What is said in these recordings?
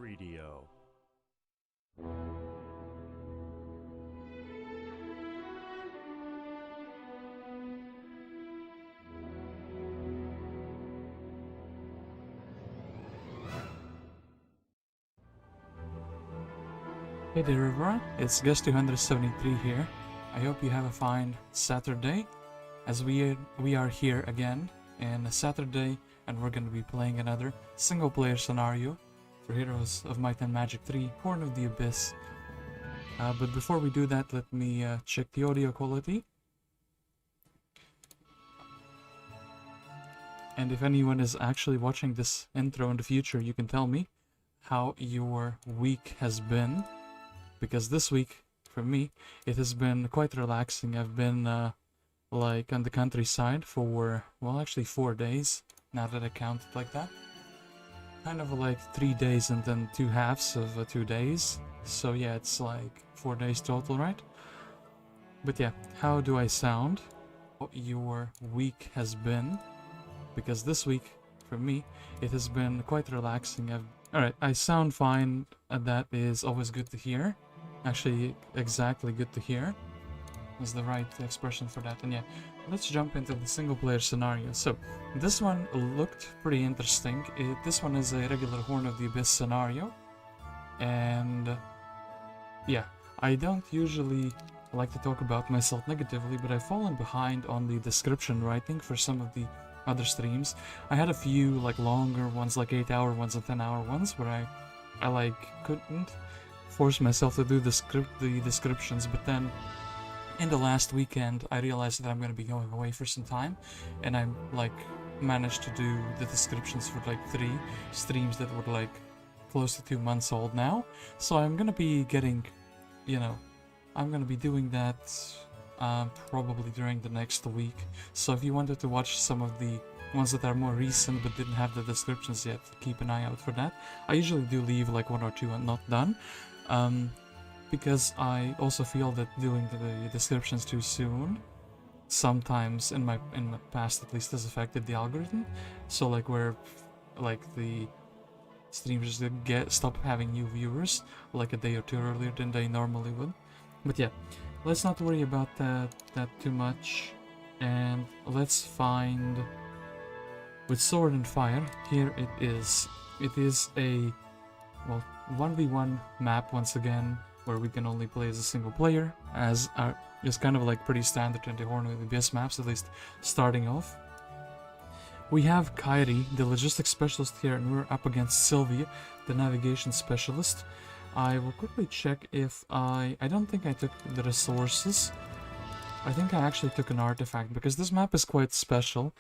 Radio. Hey there everyone, it's Guest 273 here. I hope you have a fine Saturday, as we are here again in a Saturday, and we're going to be playing another single player scenario for Heroes of Might and Magic 3, Horn of the Abyss. But before we do that, let me check the audio quality. And if anyone is actually watching this intro in the future, you can tell me how your week has been. Because this week, for me, it has been quite relaxing. I've been, like, on the countryside for, well, actually 4 days, now that I count it like that. Kind of like 3 days and then 2 halves of 2 days. So yeah, it's like 4 days total, right? But yeah, how do I sound? What your week has been. Because this week, for me, it has been quite relaxing. Alright, I sound fine, and that is always good to hear. Actually, exactly good to hear is the right expression for that. And yeah, let's jump into the single player scenario. So, this one looked pretty interesting. This one is a regular Horn of the Abyss scenario. And yeah, I don't usually like to talk about myself negatively, but I've fallen behind on the description writing for some of the other streams. I had a few like longer ones, like 8-hour ones and 10-hour ones, where I like couldn't force myself to do the descriptions, but then in the last weekend I realized that I'm going to be going away for some time, and I like managed to do the descriptions for like 3 streams that were like close to 2 months old now. So I'm going to be getting, you know, I'm going to be doing that probably during the next week. So if you wanted to watch some of the ones that are more recent but didn't have the descriptions yet, keep an eye out for that. I usually do leave like 1 or 2 and not done, because I also feel that doing the descriptions too soon sometimes in my past at least has affected the algorithm. So like where like the streamers stop having new viewers like a day or 2 earlier than they normally would. But yeah, let's not worry about that too much, and let's find with Sword and Fire. Here it is. It is a, well, 1v1 map once again, where we can only play as a single player, as is kind of like pretty standard in the Horn of the Abyss maps, at least starting off. We have Kyrre, the logistics specialist here, and we're up against Sylvia, the navigation specialist. I will quickly check if I don't think I took the resources. I think I actually took an artifact, because this map is quite special,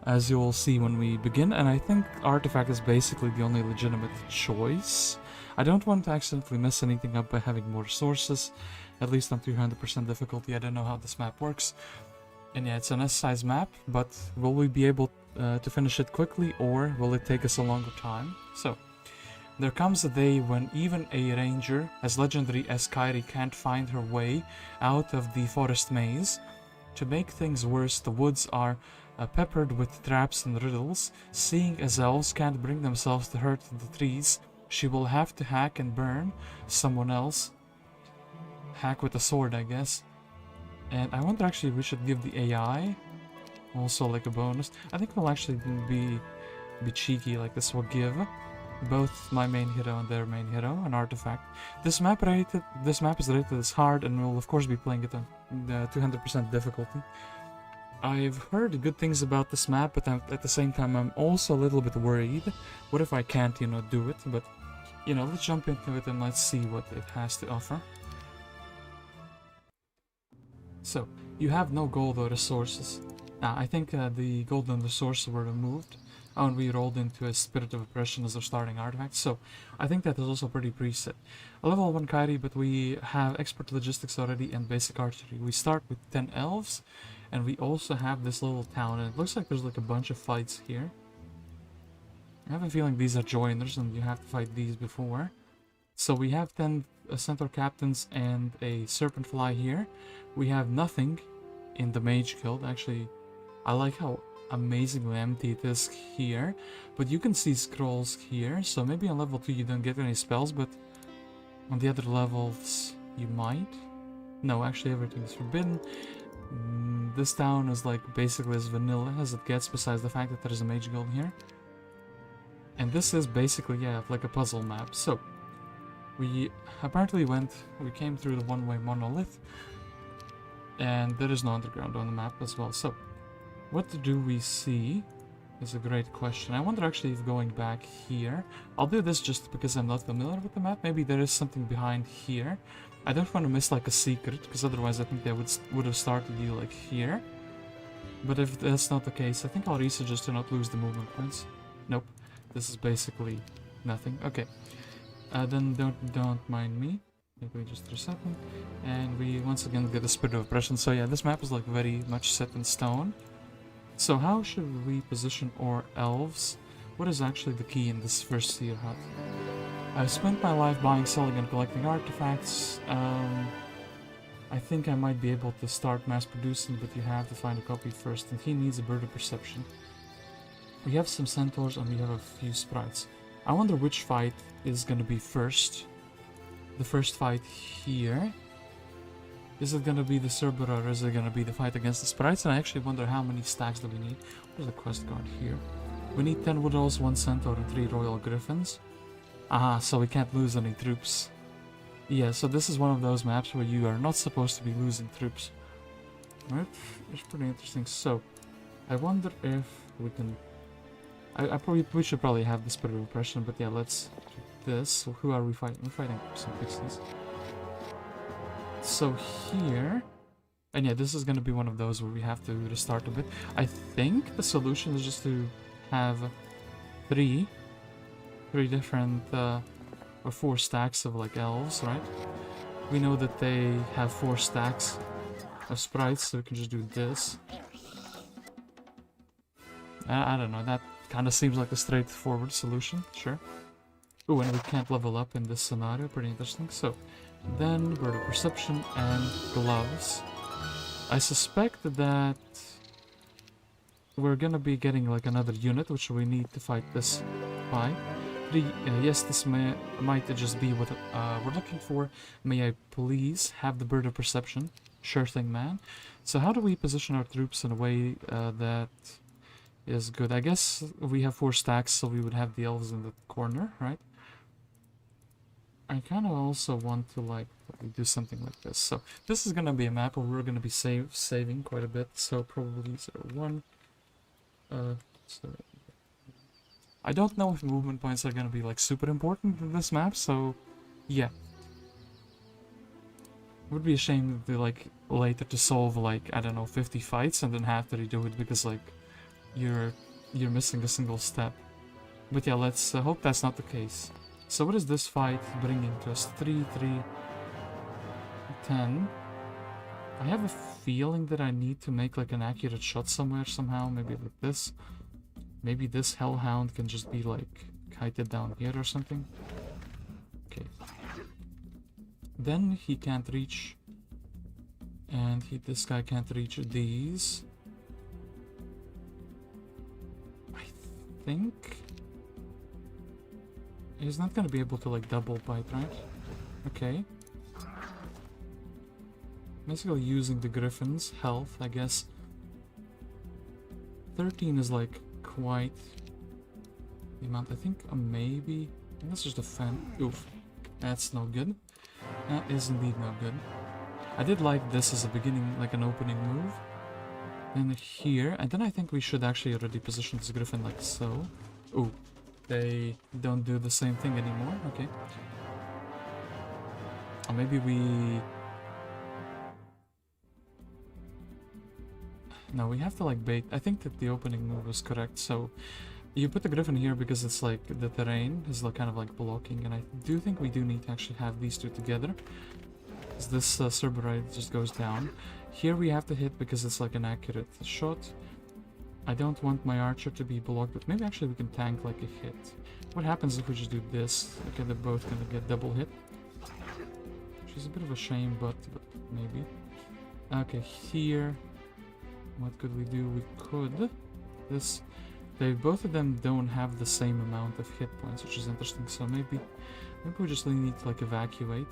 as you will see when we begin, and I think artifact is basically the only legitimate choice. I don't want to accidentally mess anything up by having more resources, at least on 200% difficulty. I don't know how this map works. And yeah, it's an S-size map, but will we be able to finish it quickly, or will it take us a longer time? So, there comes a day when even a ranger as legendary as Kyrre can't find her way out of the forest maze. To make things worse, the woods are peppered with traps and riddles. Seeing as elves can't bring themselves to hurt the trees, she will have to hack and burn someone else. Hack with a sword, I guess. And I wonder, actually, we should give the AI also like a bonus. I think we'll actually be cheeky, like this will give both my main hero and their main hero an artifact. This map is rated as hard, and we'll of course be playing it on the 200% difficulty. I've heard good things about this map, but at the same time I'm also a little bit worried. What if I can't, you know, do it? But, you know, let's jump into it and let's see what it has to offer. So, you have no gold or resources. Now, I think the gold and resources were removed. Oh, and we rolled into a Spirit of Oppression as our starting artifact, so I think that is also pretty preset. A level 1 Kyrre, but we have expert logistics already and basic archery. We start with 10 elves, and we also have this little town, and it looks like there's like a bunch of fights here. I have a feeling these are joiners, and you have to fight these before. So we have 10 Centaur captains and a Serpent Fly here. We have nothing in the Mage Guild. Actually, I like how amazingly empty it is here. But you can see scrolls here, so maybe on level 2 you don't get any spells, but on the other levels you might. No, actually everything is forbidden. This town is like basically as vanilla as it gets, besides the fact that there is a mage guild here. And this is basically, yeah, like a puzzle map. So, we apparently came through the one-way monolith, and there is no underground on the map as well. So, what do we see is a great question. I wonder actually if going back here, I'll do this just because I'm not familiar with the map. Maybe there is something behind here. I don't want to miss like a secret, because otherwise I think they would have started you like here. But if that's not the case, I think I'll research just to not lose the movement points. Nope, this is basically nothing. Okay, then don't mind me. Maybe just reset me, and we once again get a Spirit of Oppression. So yeah, this map is like very much set in stone. So how should we position our elves? What is actually the key in this first tier hut? I've spent my life buying, selling, and collecting artifacts. I think I might be able to start mass producing, but you have to find a copy first, and he needs a Bird of Perception. We have some Centaurs and we have a few Sprites. I wonder which fight is gonna be first. The first fight here. Is it gonna be the Cerberi, or is it gonna be the fight against the Sprites? And I actually wonder how many stacks do we need. Where's the quest card here? We need 10 Wood Elves, 1 Centaur, and 3 Royal Griffins. Aha, so we can't lose any troops. Yeah, so this is one of those maps where you are not supposed to be losing troops. Right? It's pretty interesting. So, I wonder if we can... we should probably have the Spirit of Oppression, but yeah, let's do this. So who are we fighting? We're fighting some Pixies. So here... And yeah, this is going to be one of those where we have to restart a bit. I think the solution is just to have three different... or 4 stacks of like elves, right? We know that they have 4 stacks of sprites, so we can just do this. I don't know, that kind of seems like a straightforward solution, sure. Ooh, and we can't level up in this scenario, pretty interesting. So, then Bird of Perception and Gloves. I suspect that we're gonna be getting like another unit, which we need to fight this fight. Yes, this might just be what we're looking for. May I please have the Bird of Perception? Sure thing, man. So how do we position our troops in a way that is good? I guess we have 4 stacks, so we would have the elves in the corner, right? I kind of also want to like do something like this. So this is gonna be a map where we're gonna be saving quite a bit. So probably 0-1. So I don't know if movement points are gonna be like super important in this map, so yeah. Would be a shame to like later to solve like, I don't know, 50 fights and then have to redo it because like you're missing a single step. But yeah, let's hope that's not the case. So what is this fight bringing to us? 3, 3, 10. I have a feeling that I need to make like an accurate shot somewhere somehow, maybe like this. Maybe this hellhound can just be like kited down here or something. Okay. Then he can't reach, and this guy can't reach these. I think he's not gonna be able to like double bite, right? Okay. Basically using the Griffins' health, I guess. 13 is like quite the amount. I think maybe that's just a fan. Oof, that's no good. That is indeed no good. I did like this as a beginning, like an opening move. Then here, and then I think we should actually already position this Griffin like so. Ooh, they don't do the same thing anymore. Okay. Or maybe we... No, we have to like bait. I think that the opening move was correct. So you put the Griffin here because it's like the terrain is like kind of like blocking, and I do think we do need to actually have these two together. This Cerberi just goes down. Here we have to hit because it's like an accurate shot. I don't want my archer to be blocked, but maybe actually we can tank like a hit. What happens if we just do this? Okay, they're both gonna get double hit. Which is a bit of a shame, but maybe. Okay, here... What could we do? We could this. Both of them don't have the same amount of hit points, which is interesting. So maybe we just need to like evacuate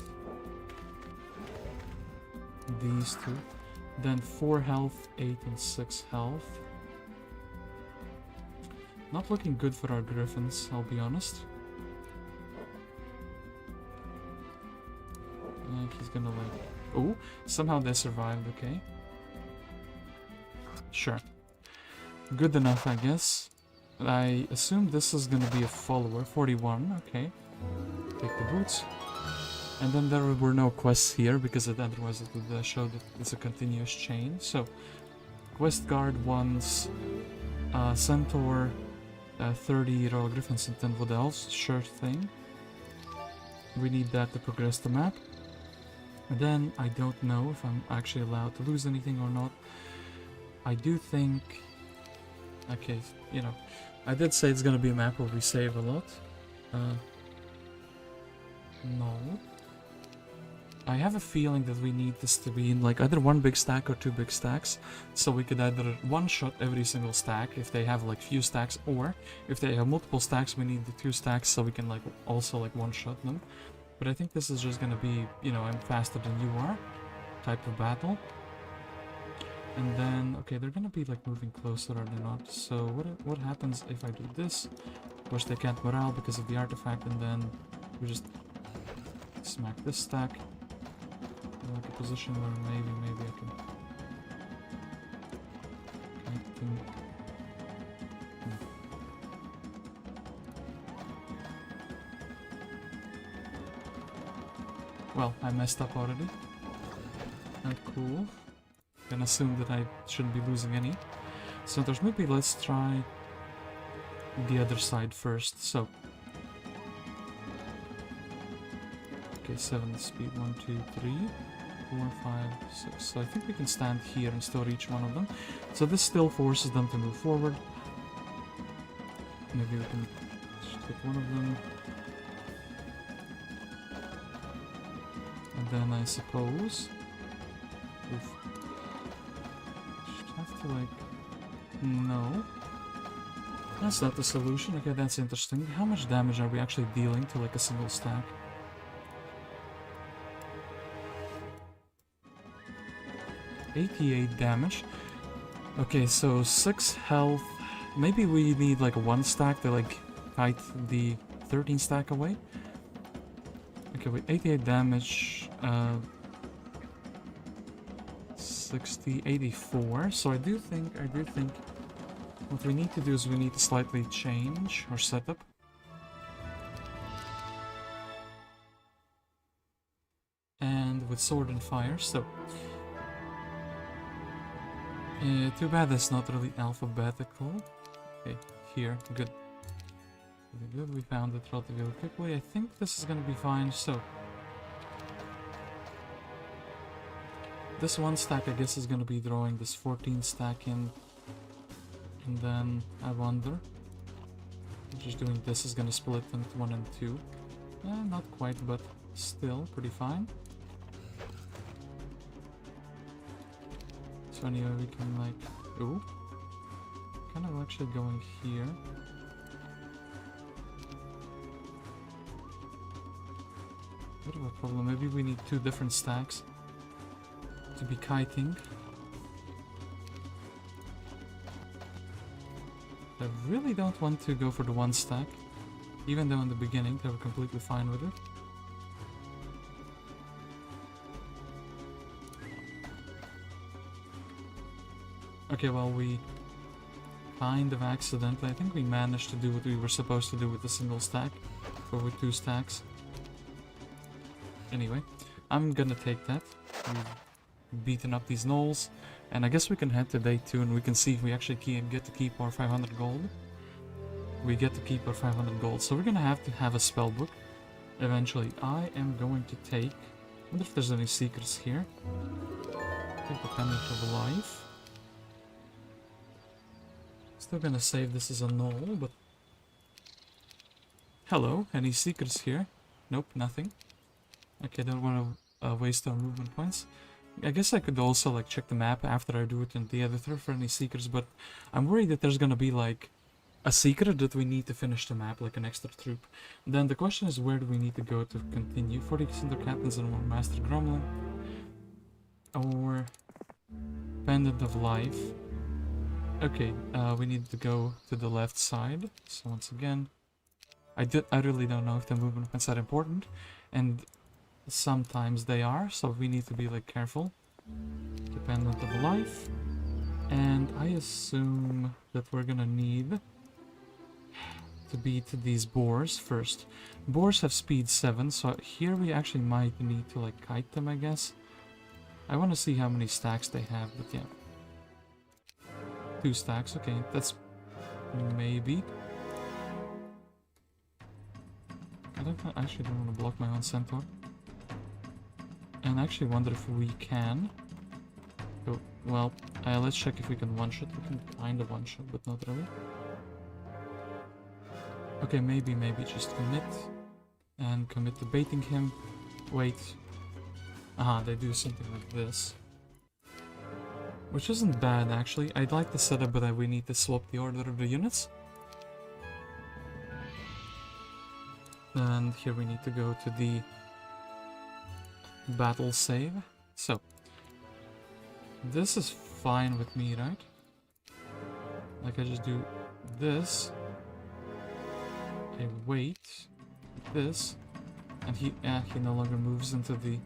these two. Then 4 health, 8 and 6 health. Not looking good for our Griffins, I'll be honest. He's gonna like... Oh, somehow they survived, okay. Sure. Good enough, I guess. I assume this is gonna be a follower. 41, okay. Take the boots. And then there were no quests here, because otherwise it would show that it's a continuous chain. So, quest guard wants Centaur, 30 Royal Griffins and 10 Wood Elves. Sure thing. We need that to progress the map. Then, I don't know if I'm actually allowed to lose anything or not. I do think... Okay, you know, I did say it's gonna be a map where we save a lot. No. I have a feeling that we need this to be in like either one big stack or 2 big stacks. So we could either one-shot every single stack if they have like few stacks, or if they have multiple stacks we need the 2 stacks so we can like also like one-shot them. But I think this is just gonna be, you know, I'm faster than you are type of battle. And then, okay, they're gonna be like moving closer, are they not? So what happens if I do this? Of course they can't morale because of the artifact, and then we just smack this stack. Like a position where maybe I can... Well, I messed up already. Not cool. Can assume that I shouldn't be losing any. So there's maybe let's try the other side first. So okay, 7 speed, 1, 2, 3, 4, 5, 6. So I think we can stand here and still reach one of them. So this still forces them to move forward. Maybe we can just hit one of them. And then I suppose oof. Have to like... No. That's not the solution. Okay, that's interesting. How much damage are we actually dealing to like a single stack? $88 damage. Okay, so 6 health. Maybe we need like 1 stack to like kite the 13 stack away. Okay, wait, 88 damage. 60, 84. So I do think what we need to do is we need to slightly change our setup. And with sword and fire, so too bad that's not really alphabetical. Okay, here, good. Good, we found it relatively quickly. I think this is gonna be fine, so this 1 stack I guess is gonna be drawing this 14 stack in. And then I wonder, just doing this is gonna split into 1 and 2. Not quite, but still pretty fine. So anyway, we can like, ooh, kind of actually going here. Bit of a problem, maybe we need 2 different stacks to be kiting. I really don't want to go for the 1 stack, even though in the beginning they were completely fine with it. Okay, well, we kind of accidentally, I think we managed to do what we were supposed to do with a single stack, or with 2 stacks. Anyway, I'm gonna take that. We've beaten up these Gnolls, and I guess we can head to day 2 and we can see if we actually get to keep our 500 gold. We get to keep our 500 gold, so we're gonna have to have a spell book eventually. I am going to take, I wonder if there's any secrets here. Take the Pendant of Life. Still gonna save this as a Gnoll, but... Hello, any secrets here? Nope, nothing. Okay, don't want to waste our movement points. I guess I could also like check the map after I do it in the editor for any secrets, but I'm worried that there's gonna be like a secret that we need to finish the map, like an extra troop. Then the question is, where do we need to go to continue? 40 Centaur captains and 1 master gremlin, or Pendant of Life. Okay, we need to go to the left side. So once again, I really don't know if the movement points are important, and sometimes they are, so we need to be like careful. Dependent of Life, and I assume that we're gonna need to beat these boars first. Boars have speed 7, so here we actually might need to like kite them, I guess. I want to see how many stacks they have, but yeah. 2 stacks, okay, that's maybe. I actually don't want to block my own centaur. And I actually wonder if we can. Oh, well, let's check if we can one-shot. We can kind of one-shot, but not really. Okay, maybe just commit. And commit to baiting him. Wait. Aha, they do something like this. Which isn't bad, actually. I'd like the setup, but we need to swap the order of the units. And here we need to go to the battle save. So, this is fine with me, right? Like, I just do this. I wait. This. And he no longer moves into the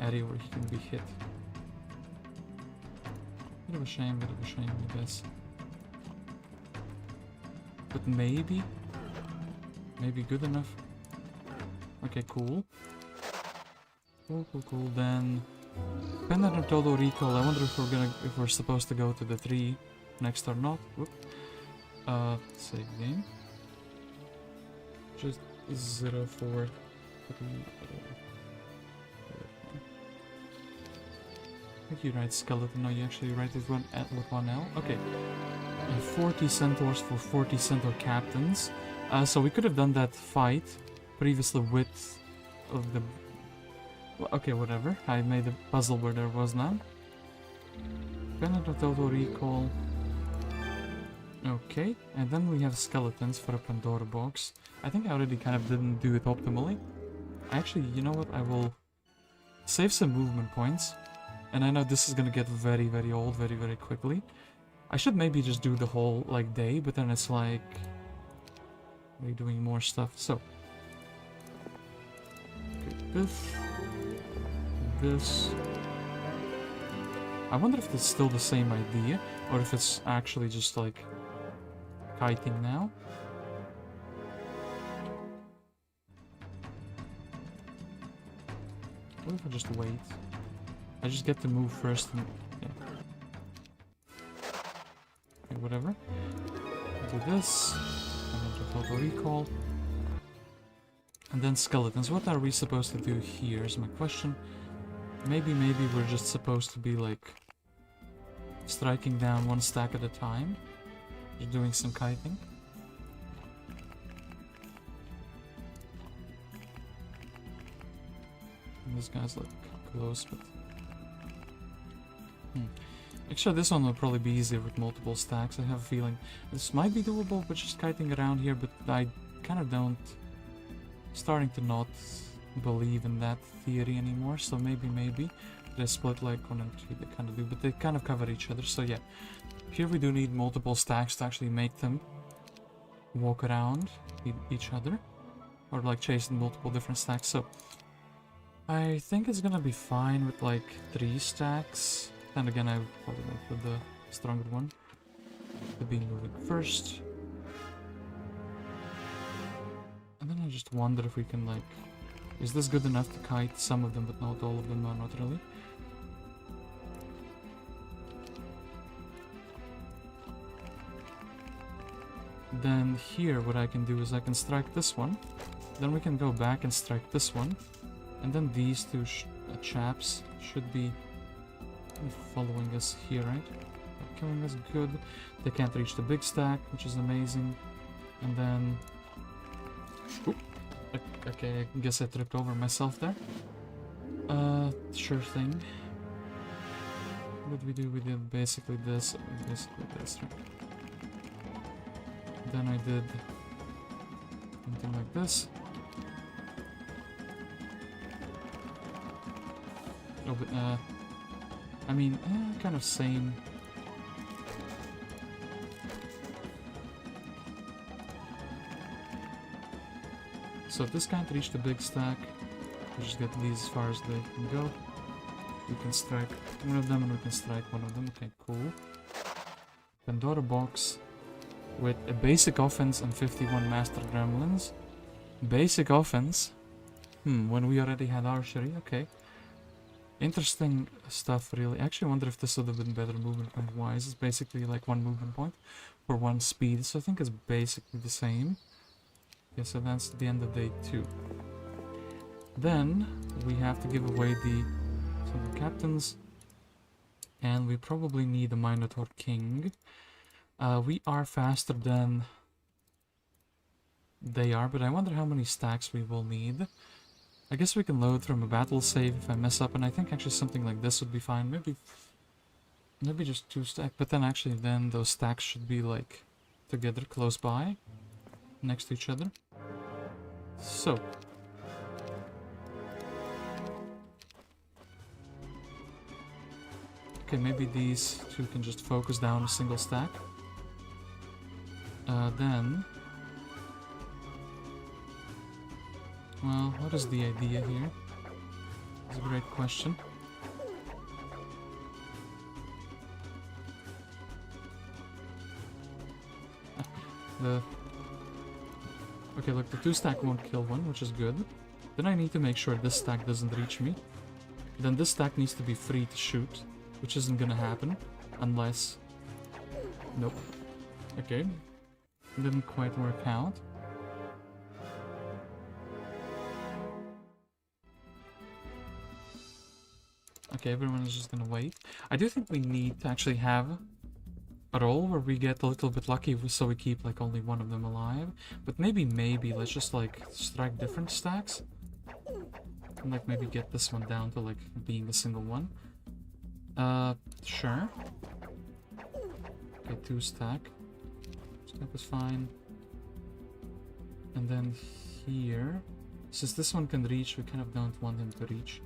area where he can be hit. Bit of a shame, I guess. But maybe good enough. Okay, cool. Cool. Then Pendant of Total Recall. I wonder if we're supposed to go to the 3 next or not. Whoop. Save game. Just 0, 4, 3. I think you write skeleton. No, you actually write it with one L. Okay. 40 centaurs for 40 centaur captains. So we could have done that fight previously with the. Well, okay, whatever. I made a puzzle where there was none. Pendant of Total Recall. Okay, and then we have skeletons for a Pandora box. I think I already kind of didn't do it optimally. Actually, you know what? I will save some movement points. And I know this is gonna get very, very old very quickly. I should maybe just do the whole, like, day, but then it's like we're doing more stuff. So, okay, this. I wonder if it's still the same idea, or if it's actually just like kiting now. What if I just wait? I just get to move first and yeah. Okay, whatever. Do this. And then Total Recall. And then skeletons. What are we supposed to do here is my question. Maybe we're just supposed to be like striking down 1 stack at a time. Just doing some kiting. And this guy's like close, but actually, this one will probably be easier with multiple stacks. I have a feeling this might be doable with just kiting around here, but I kind of don't. Starting to not believe in that theory anymore. So maybe they split like 1 and 3. They kind of do, but they kind of cover each other. So yeah, here we do need multiple stacks to actually make them walk around each other, or like chasing multiple different stacks. So I think it's gonna be fine with like 3 stacks. And again, I probably went with the stronger one. To be moving first. And then I just wonder if we can like... Is this good enough to kite some of them, but not all of them? No, not really. Then here, what I can do is I can strike this one. Then we can go back and strike this one. And then these 2 chaps should be following us here, right? They're killing us, good. They can't reach the big stack, which is amazing. And then... Oop. Okay, I guess I tripped over myself there. Sure thing. What did we do? We did basically this, right? Then I did something like this. Oh, but, I mean, kind of same. So if this can't reach the big stack, we just get these as far as they can go. We can strike one of them and we can strike one of them. Okay, cool. Pandora box with a basic offense and 51 master gremlins. Basic offense? When we already had archery, okay. Interesting stuff, really. Actually, I wonder if this would have been better movement point wise. It's basically like 1 movement point for 1 speed, so I think it's basically the same. Okay, so that's the end of day 2. Then we have to give away some of the captains, and we probably need a Minotaur King. We are faster than they are, but I wonder how many stacks we will need. I guess we can load from a battle save if I mess up, and I think actually something like this would be fine. Maybe just 2 stacks, but then actually then those stacks should be like together, close by, next to each other. So okay, maybe these 2 can just focus down a single stack. Then well, what is the idea here? That's a great question. Okay, look, the 2 stack won't kill one, which is good. Then I need to make sure this stack doesn't reach me. Then this stack needs to be free to shoot, which isn't gonna happen unless... Nope. Okay. Didn't quite work out. Okay, everyone is just gonna wait. I do think we need to actually have a roll where we get a little bit lucky so we keep like only one of them alive. But maybe let's just like strike different stacks. And like maybe get this one down to like being a single one. Sure. Okay, 2 stack. Stack is fine. And then here, since this one can reach, we kind of don't want him to reach.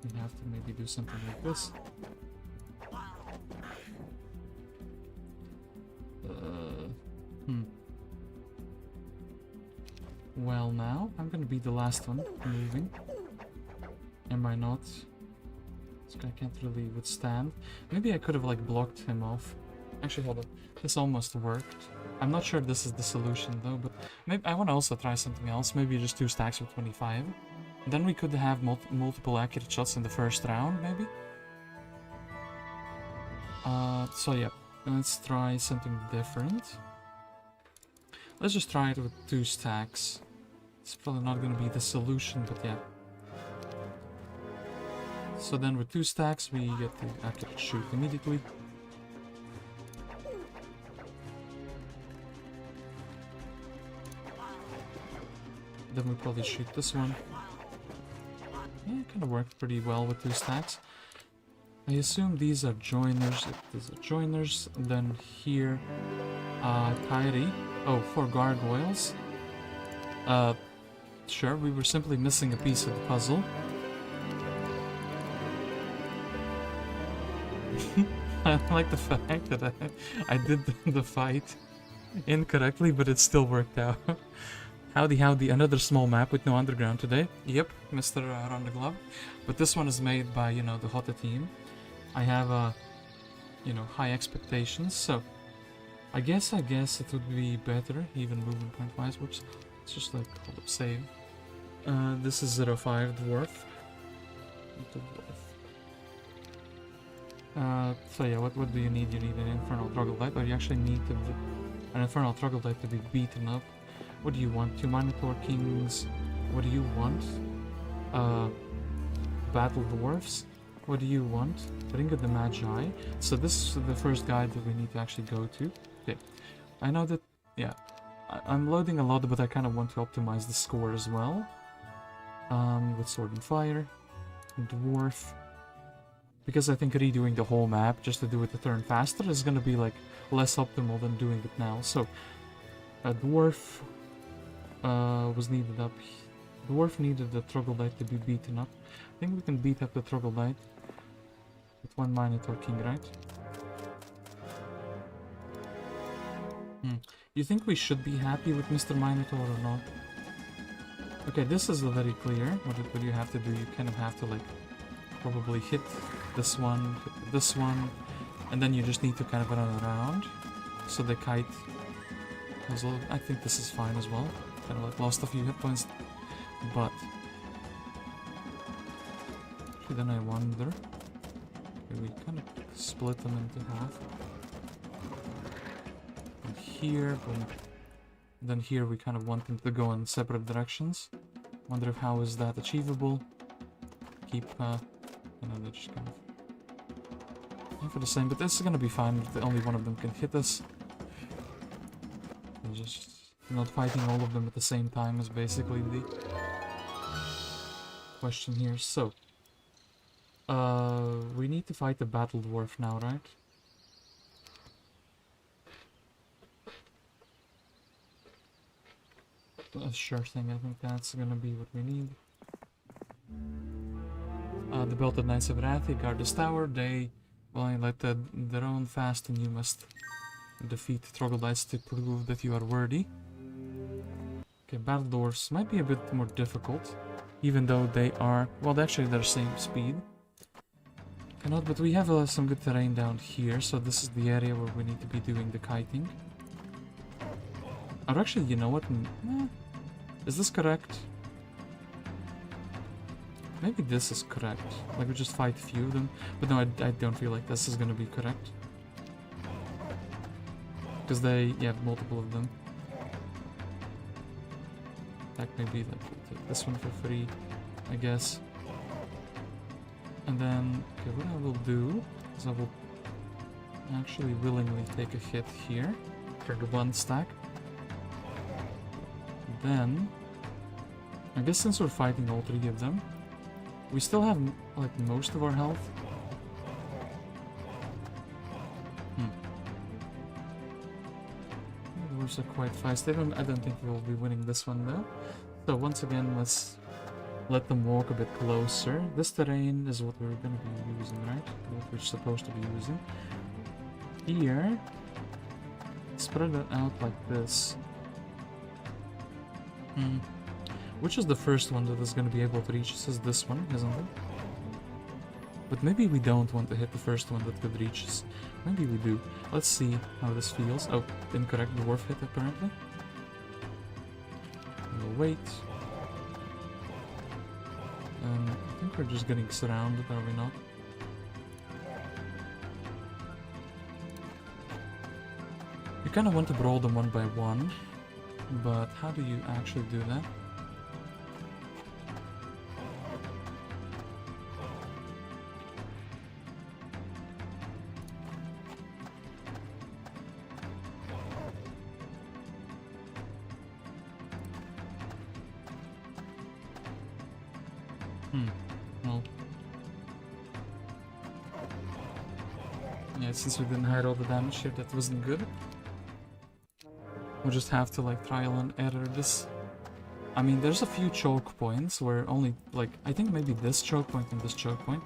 We have to maybe do something like this. Well, now I'm gonna be the last one moving. Am I not? This guy can't really withstand. Maybe I could have like blocked him off. Actually, hold on. This almost worked. I'm not sure this is the solution though, but maybe I want to also try something else. Maybe just 2 stacks with 25. Then we could have multiple accurate shots in the first round, maybe. So yeah, let's try something different. Let's just try it with 2 stacks. It's probably not going to be the solution, but yeah. So then with 2 stacks, we get the accurate shoot immediately. Then we probably shoot this one. Yeah, it kind of worked pretty well with 2 stacks. I assume these are joiners. These are joiners. And then here, Kyrre. Oh, 4 gargoyles. Sure, we were simply missing a piece of the puzzle. I like the fact that I did the fight incorrectly, but it still worked out. Howdy, another small map with no underground today. Yep, Mr. Around the Glove. But this one is made by, you know, the Hotta team. I have, you know, high expectations, so I guess it would be better, even movement point wise. Whoops, it's just like, hold up, save. This is 05 Dwarf. So yeah, what do you need? You need an Infernal Troglodyte, or you actually need an Infernal Troglodyte to be beaten up. What do you want? 2 Minotaur Kings? What do you want? Battle Dwarves? What do you want? Ring of the Magi. So this is the first guide that we need to actually go to. Okay. I know that, yeah. I'm loading a lot, but I kind of want to optimize the score as well. With Sword and Fire. Dwarf. because I think redoing the whole map just to do it a turn faster is gonna be like less optimal than doing it now. So a dwarf was needed up. Dwarf needed the Troglodyte to be beaten up. I think we can beat up the Troglodyte with one Minotaur King, right? You think we should be happy with Mr. Minotaur or not? Okay, this is very clear. What you have to do, you kind of have to like probably hit this one, and then you just need to kind of run around. So the kite has a little, I think this is fine as well. Kind of like lost a few hit points, but actually then I wonder. Okay, we kind of split them into half. And here, boom. Then here we kind of want them to go in separate directions. Wonder if how is that achievable? Keep, and then they just kind of for the same, but this is gonna be fine if only one of them can hit us. And just not fighting all of them at the same time is basically the question here. So, we need to fight the battle dwarf now, right? Sure thing, I think that's gonna be what we need. The belted knights of Rathi guard this tower. They will let their own fast, and you must defeat Troglodytes to prove that you are worthy. Okay, battle dwarfs might be a bit more difficult, even though they are, well, actually they're same speed. Cannot, but we have some good terrain down here, so this is the area where we need to be doing the kiting. Or actually, you know what? Is this correct? Maybe this is correct. Like, we just fight a few of them. But no, I don't feel like this is gonna be correct. Because they have multiple of them. That maybe, like, we'll take this one for free, I guess. And then, okay, what I will do is I will actually willingly take a hit here for the one stack. Then, I guess since we're fighting all three of them, we still have, like, most of our health. The dwarves are quite fast. I don't think we'll be winning this one, though. So, once again, let's let them walk a bit closer. This terrain is what we're going to be using, right? What we're supposed to be using. Here, spread it out like this. Which is the first one that is going to be able to reach? This is this one, isn't it? But maybe we don't want to hit the first one that could reach us. Maybe we do. Let's see how this feels. Oh, incorrect dwarf hit apparently. We'll wait. I think we're just getting surrounded, are we not? You kind of want to brawl them one by one, but how do you actually do that? Well. Yeah, since we didn't hide all the damage here, that wasn't good. We'll just have to, like, trial and error this. I mean, there's a few choke points where only, like, I think maybe this choke point and this choke point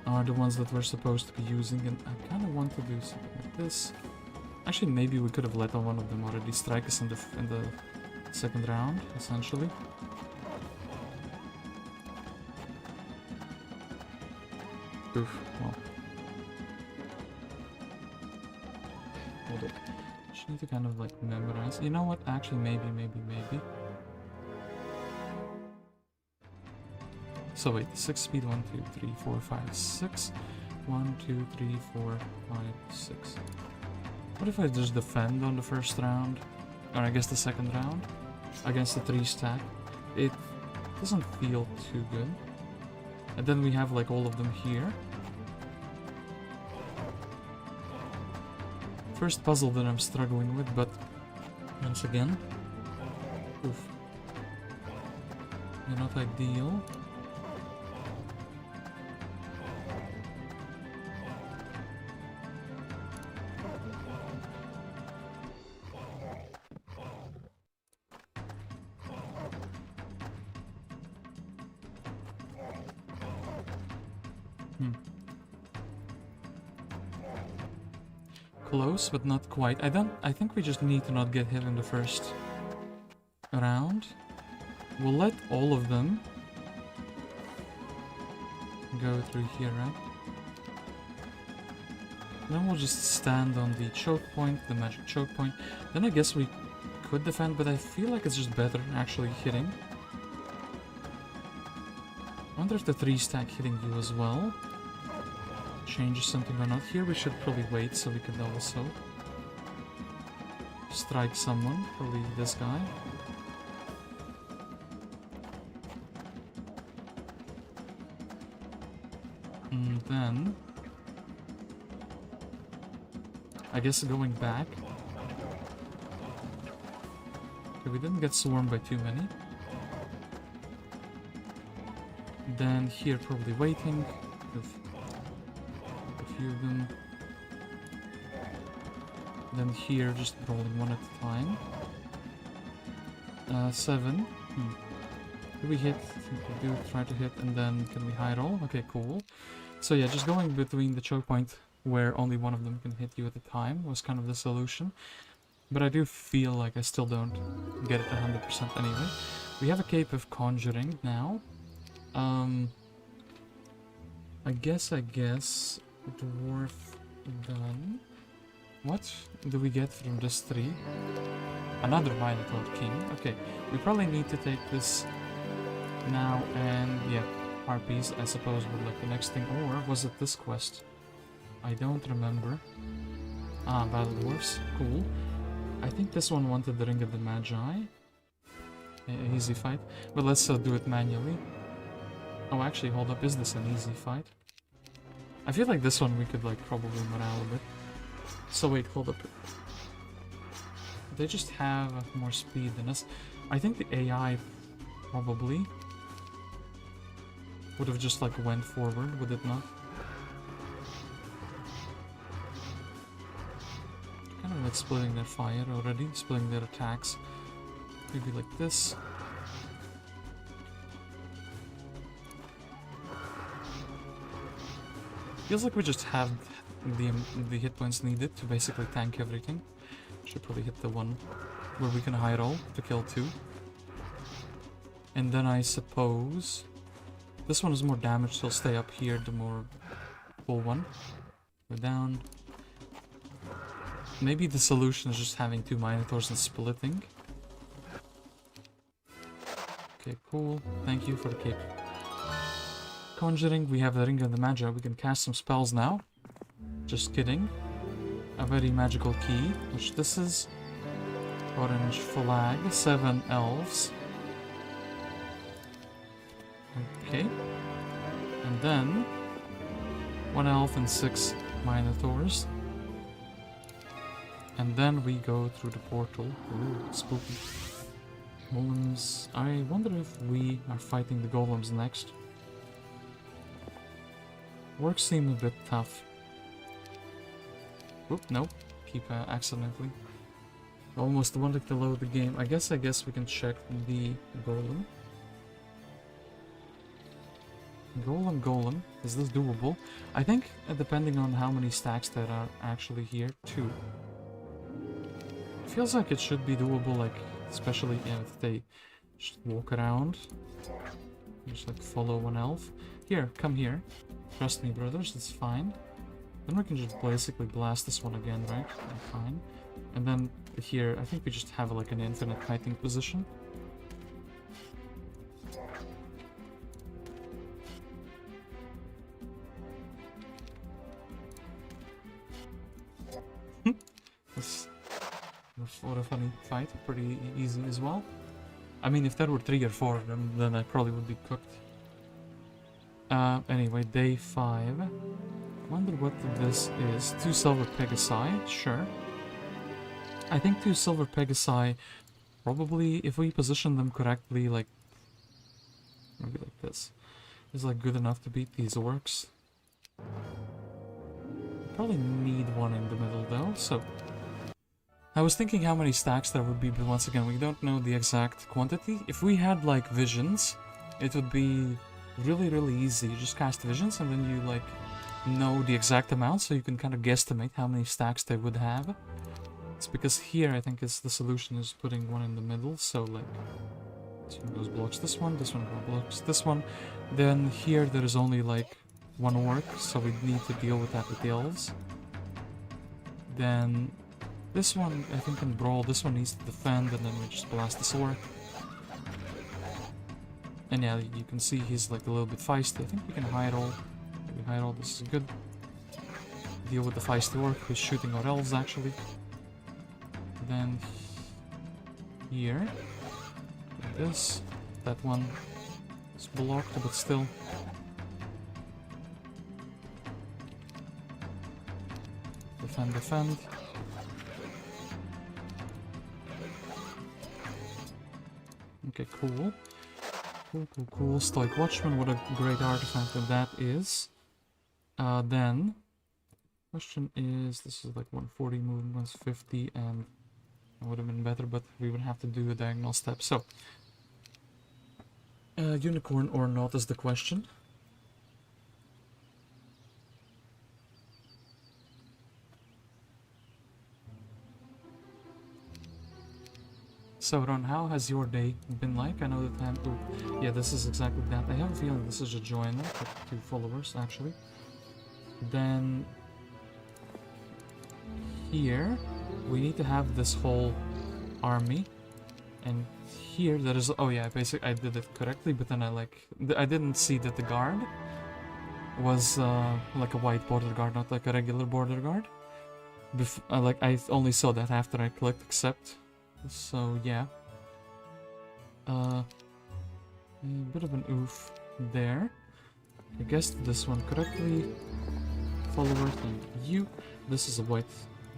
are the ones that we're supposed to be using, and I kind of want to do something like this. Actually, maybe we could have let one of them already strike us in the second round, essentially. Oof, well. Hold up. Just need to kind of, like, memorize. You know what? Actually, maybe. So wait, 6 speed, 1, 2, 3, 4, 5, 6. 1, 2, 3, 4, 5, 6. What if I just defend on the first round? Or I guess the second round? Against the 3 stack? It doesn't feel too good. And then we have, like, all of them here. First puzzle that I'm struggling with, but once again, oof, you're not ideal. Close, but not quite. I think we just need to not get hit in the first round. We'll let all of them go through here, right? Then we'll just stand on the choke point, the magic choke point. Then I guess we could defend, but I feel like it's just better actually hitting. I wonder if the 3-stack hitting you as well changes something or not. Here we should probably wait so we can also strike someone, probably this guy. And then I guess going back. Okay, we didn't get swarmed by too many. Then here probably waiting with a few of them. Then here just rolling one at a time. 7. Do we hit? I think we do try to hit, and then can we high roll? Okay, cool. So yeah, just going between the choke point where only one of them can hit you at a time was kind of the solution. But I do feel like I still don't get it 100% anyway. We have a Cape of Conjuring now. I guess Dwarf done. What do we get from this 3? Another Minotaur King. Okay, we probably need to take this now, and yeah, Harpies I suppose would like the next thing. Or was it this quest? I don't remember. Ah, Battle Dwarfs. Cool. I think this one wanted the Ring of the Magi. Easy fight. But let's do it manually. Oh, actually, hold up. Is this an easy fight? I feel like this one we could, like, probably morale a bit. So wait, hold up. They just have more speed than us. I think the AI probably would have just, like, went forward, would it not? Kind of like splitting their fire already, splitting their attacks. Maybe like this. Feels like we just have the hit points needed to basically tank everything. Should probably hit the one where we can high roll to kill 2. And then I suppose this one is more damage, so I'll stay up here, the more full one. We're down. Maybe the solution is just having 2 Minotaurs and splitting. Okay, cool. Thank you for the cape. Conjuring, we have the Ring of the Magi. We can cast some spells now. Just kidding. A very magical key, which this is. Orange flag, 7 elves. Okay. And then 1 elf and 6 Minotaurs. And then we go through the portal. Ooh, spooky. Golems. I wonder if we are fighting the Golems next. Works seem a bit tough. Oop, nope. Keep accidentally. Almost wanted to load the game. I guess we can check the Golem. Golem. Is this doable? I think, depending on how many stacks there are actually here, 2. Feels like it should be doable, like, especially if they just walk around. Just, like, follow 1 elf. Here, come here. Trust me, brothers, it's fine. Then we can just basically blast this one again, right? Fine. And then here, I think we just have, like, an infinite kiting position. This what a funny fight, pretty easy as well. I mean, if there were 3 or 4 of them, then I probably would be cooked. Anyway, day 5. Wonder what this is. 2 silver Pegasi, sure. I think 2 silver Pegasi, probably, if we position them correctly, like, maybe like this, is like good enough to beat these orcs. Probably need one in the middle though, so I was thinking how many stacks there would be, but once again, we don't know the exact quantity. If we had, like, visions, it would be really, really easy. You just cast visions and then you like know the exact amount, so you can kind of guesstimate how many stacks they would have. It's because here I think the solution is putting one in the middle, so like this one goes blocks this one blocks this one. Then here there is only like one orc, so we need to deal with that with the elves. Then this one I think can brawl, this one needs to defend, and then we just blast this orc. And yeah, you can see he's like a little bit feisty. I think we can hide all. Maybe hide all, this is good. Deal with the feisty orc who's shooting our elves actually. Then here, like this, that one is blocked, but still. Defend, defend. Okay, cool. Cool. Stoic Watchman, what a great artifact that is. Then, question is, this is like 140 movement, 150, and it would have been better, but we would have to do a diagonal step. So, unicorn or not is the question. So Ron, how has your day been like? I know that I have to... Yeah, this is exactly that. I have a feeling this is a joiner, with 2 followers actually. Then... here, we need to have this whole army. And here there is... Oh yeah, basically I did it correctly, but then I didn't see that the guard was like a white border guard, not like a regular border guard. I only saw that after I clicked accept. So yeah, a bit of an oof there. I guessed this one correctly. Follower, thank you. This is a white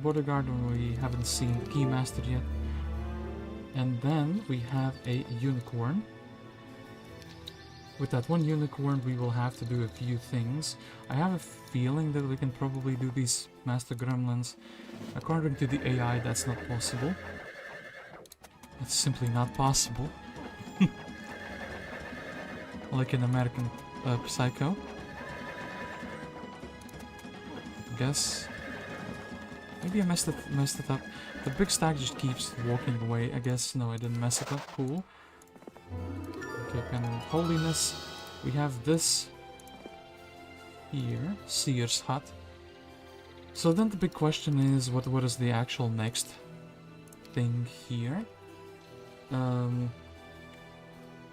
border guard when we haven't seen the Keymaster yet. And then we have a unicorn. With that one unicorn we will have to do a few things. I have a feeling that we can probably do these Master Gremlins. According to the AI, that's not possible. It's simply not possible. Like an American Psycho. I guess. Maybe I messed it up. The big stack just keeps walking away. I guess. No, I didn't mess it up. Cool. Okay, and holiness. We have this here. Seer's Hut. So then the big question is, what is the actual next thing here?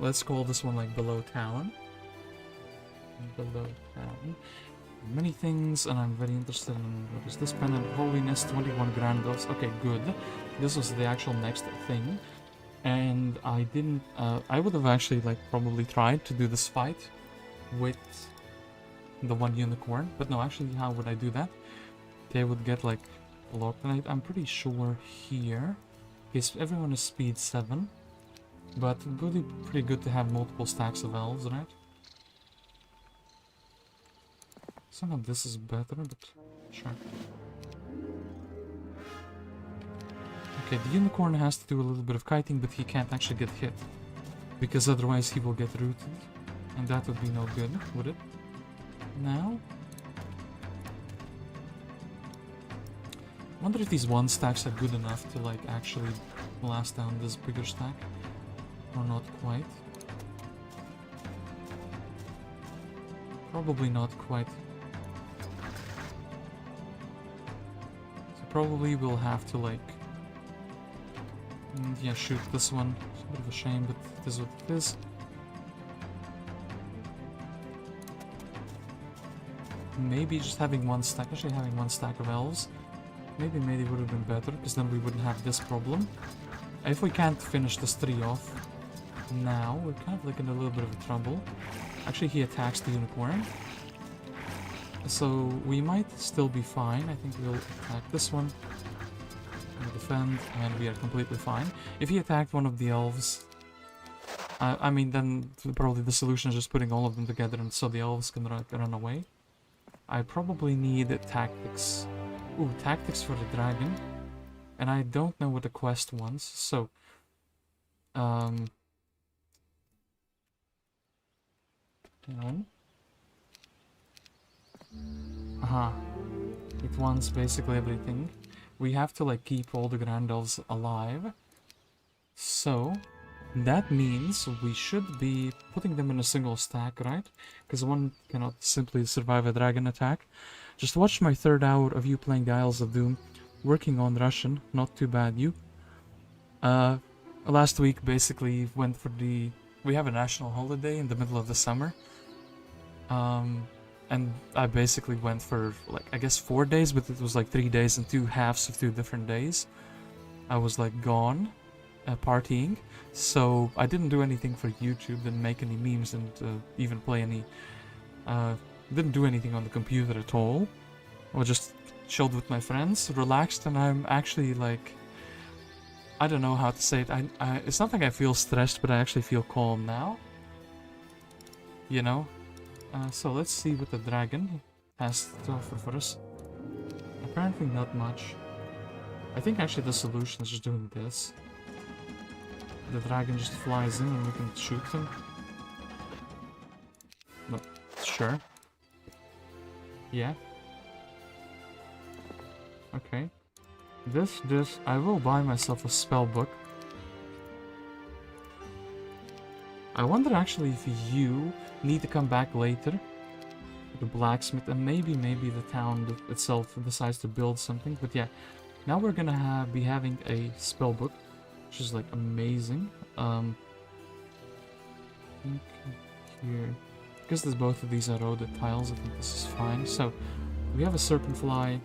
Let's call this one like below town. Below town. Many things, and I'm very interested in what is this pendant? Holiness, 21 grand dollars. Okay, good. This was the actual next thing. And I didn't, I would have actually like probably tried to do this fight with the one unicorn, but no, actually how would I do that? They would get like locked, and I'm pretty sure here, yes, everyone is speed 7, but it would be pretty good to have multiple stacks of elves, right? Somehow this is better, but sure. Okay, the unicorn has to do a little bit of kiting, but he can't actually get hit, because otherwise he will get rooted, and that would be no good, would it? Now? I wonder if these 1 stacks are good enough to like actually blast down this bigger stack, or not quite. Probably not quite. So probably we'll have to like, yeah, shoot this one. It's a bit of a shame, but it is what it is. Maybe just having 1 stack, actually having 1 stack of elves. Maybe would have been better, because then we wouldn't have this problem. If we can't finish this 3 off now, we're kind of like in a little bit of trouble. Actually, he attacks the unicorn. So we might still be fine. I think we'll attack this one. And defend, and we are completely fine. If he attacked one of the elves, I mean, then probably the solution is just putting all of them together, and so the elves can run away. I probably need tactics. Ooh, tactics for the dragon. And I don't know what the quest wants, so... Down. Aha. It wants basically everything. We have to like keep all the Grand Elves alive. So that means we should be putting them in a single stack, right? Because one cannot simply survive a dragon attack. Just watch my 3rd hour of you playing the Isles of Doom. Working on Russian. Not too bad, you. Last week basically went for the... We have a national holiday in the middle of the summer. And I basically went for, like, I guess 4 days, but it was like 3 days and 2 halves of 2 different days. I was like gone, partying, so I didn't do anything for YouTube, didn't make any memes, didn't even play any, didn't do anything on the computer at all. I just chilled with my friends, relaxed, and I'm actually like, I don't know how to say it, it's not like I feel stressed, but I actually feel calm now. You know? So let's see what the dragon has to offer for us. Apparently not much. I think actually the solution is just doing this. The dragon just flies in and we can shoot him. No, sure. Yeah. Okay. I will buy myself a spell book. I wonder actually if you need to come back later, the blacksmith, and maybe the town itself decides to build something. But yeah, now we're gonna be having a spell book, which is like amazing. Here, because there's both of these eroded tiles, I think this is fine. So we have a Serpent Fly.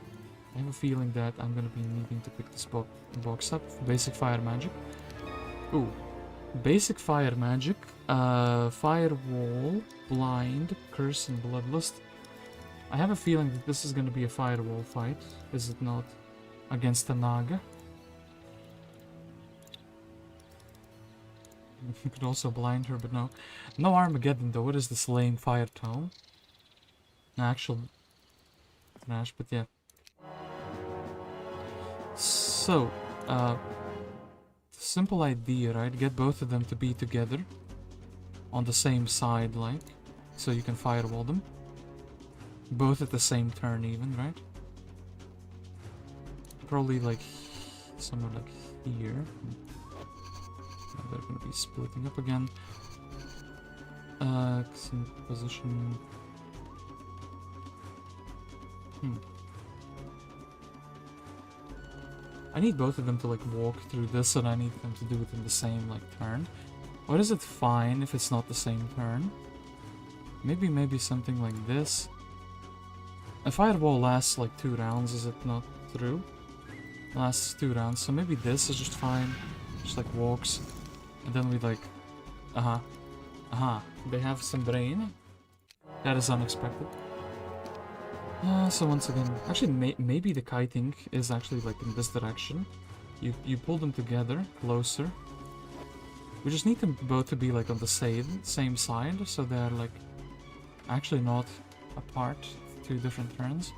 I have a feeling that I'm gonna be needing to pick this box up. Basic fire magic. Ooh. Basic fire magic, firewall, blind, curse, and bloodlust. I have a feeling that this is going to be a firewall fight, is it not? Against a Naga. You could also blind her, but no. No Armageddon though, what is this lame fire tome? Actual trash, but yeah. So, simple idea, right? Get both of them to be together on the same side, like, so you can firewall them. Both at the same turn even, right? Probably like somewhere like here. Now they're gonna be splitting up again. Some position. I need both of them to like walk through this, and I need them to do it in the same like turn. Or is it fine if it's not the same turn? Maybe something like this. A fireball lasts like 2 rounds, is it not true? Lasts 2 rounds, so maybe this is just fine. Just like walks. And then we like... They have some brain. That is unexpected. So once again, actually maybe the kiting is actually like in this direction. You pull them together, closer. We just need them both to be like on the same side, so they're like actually not apart, 2 different turns.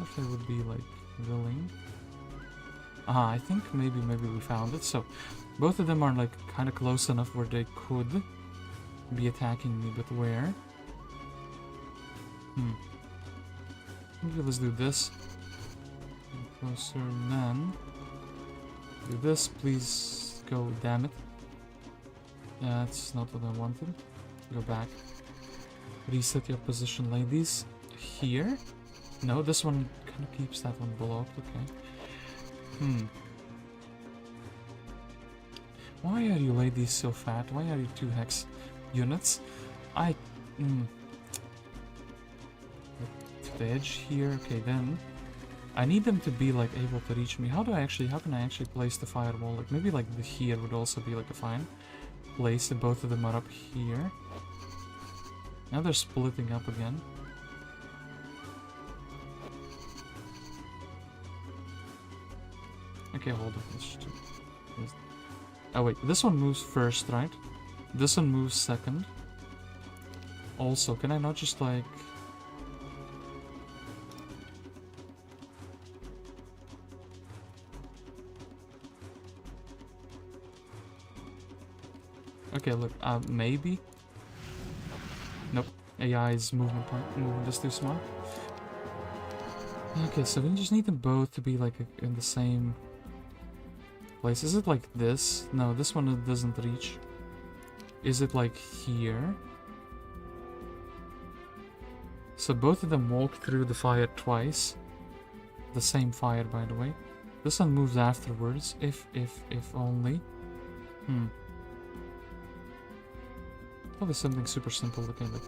If they would be like willing. I think maybe we found it. So both of them are like kind of close enough where they could be attacking me, but where? Maybe let's do this. Closer, and then do this. Please go, damn it. That's not what I wanted. Go back. Reset your position, ladies. Here? No, this one kind of keeps that one blocked. Okay. Why are you ladies so fat? Why are you 2 hex units? The edge here. Okay, then I need them to be like able to reach me. How can I actually place the firewall? Like maybe like the here would also be like a fine place, and both of them are up here. Now they're splitting up again. Okay, hold on. Oh wait, this one moves first, right? This one moves second. Also, can I not just like... Okay, look, maybe. Nope. AI's movement is too smart. Okay, so we just need them both to be like in the same place. Is it like this? No, this one doesn't reach. Is it like here? So both of them walk through the fire twice. The same fire, by the way. This one moves afterwards, if only. Probably something super simple, okay, like...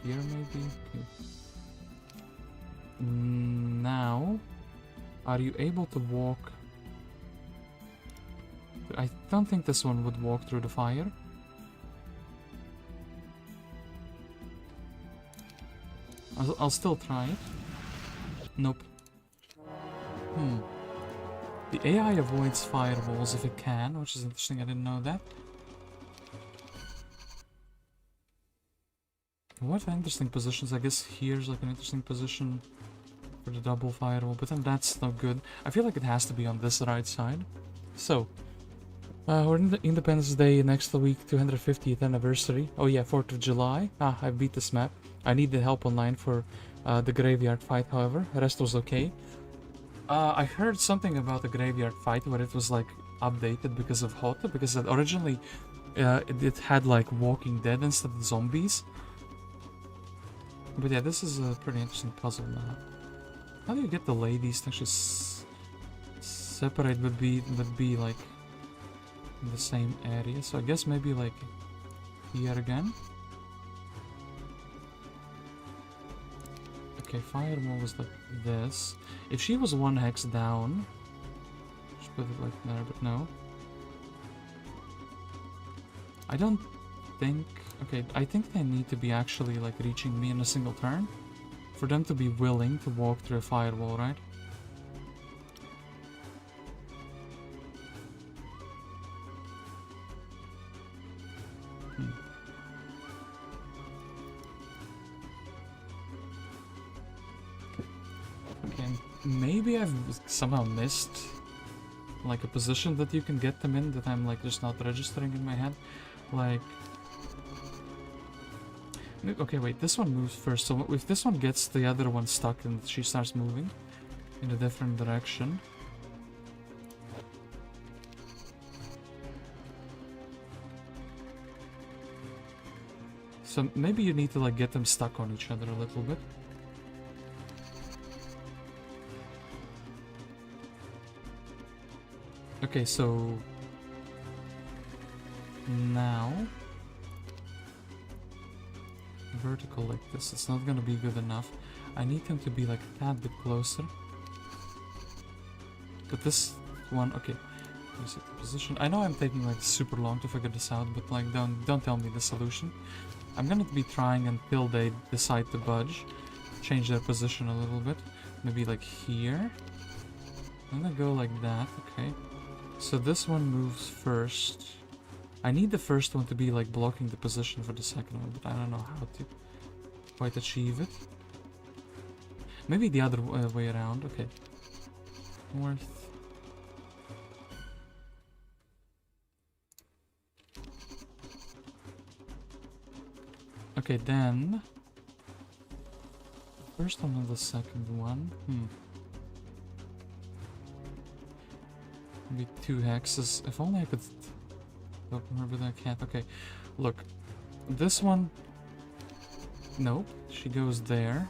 Here, maybe? Okay. Now... Are you able to walk... I don't think this one would walk through the fire. I'll still try it. Nope. The AI avoids fireballs if it can, which is interesting, I didn't know that. What interesting positions? I guess here's like an interesting position for the double fireball, but then that's no good. I feel like it has to be on this right side. So, we're in the Independence Day next week, 250th anniversary. Oh yeah, 4th of July. I beat this map. I needed help online for the graveyard fight, however. The rest was okay. I heard something about the graveyard fight where it was like updated because of HOT, because originally it had like Walking Dead instead of zombies. But yeah, this is a pretty interesting puzzle now. How do you get the ladies to actually separate would be like in the same area? So I guess maybe like here again. Okay, fireball was like this. If she was one hex down, just put it like there, but no. I don't think... Okay, I think they need to be actually like reaching me in a single turn for them to be willing to walk through a firewall, right? Okay, maybe I've somehow missed like a position that you can get them in that I'm like just not registering in my head. Like... Okay, wait, this one moves first, so if this one gets the other one stuck and she starts moving in a different direction... So maybe you need to like get them stuck on each other a little bit. Okay, so... Now... Vertical like this, it's not gonna be good enough. I need them to be like a tad bit closer. But this one, okay. Reset the position. I know I'm taking like super long to figure this out, but like don't tell me the solution. I'm gonna be trying until they decide to budge. Change their position a little bit. Maybe like here. I'm gonna go like that, okay. So this one moves first. I need the first one to be like blocking the position for the second one, but I don't know how to quite achieve it. Maybe the other way around, okay. North. Okay, then... First one and the second one, Maybe 2 hexes, if only I could... Remember that I can't. Okay, look, this one, nope, she goes there,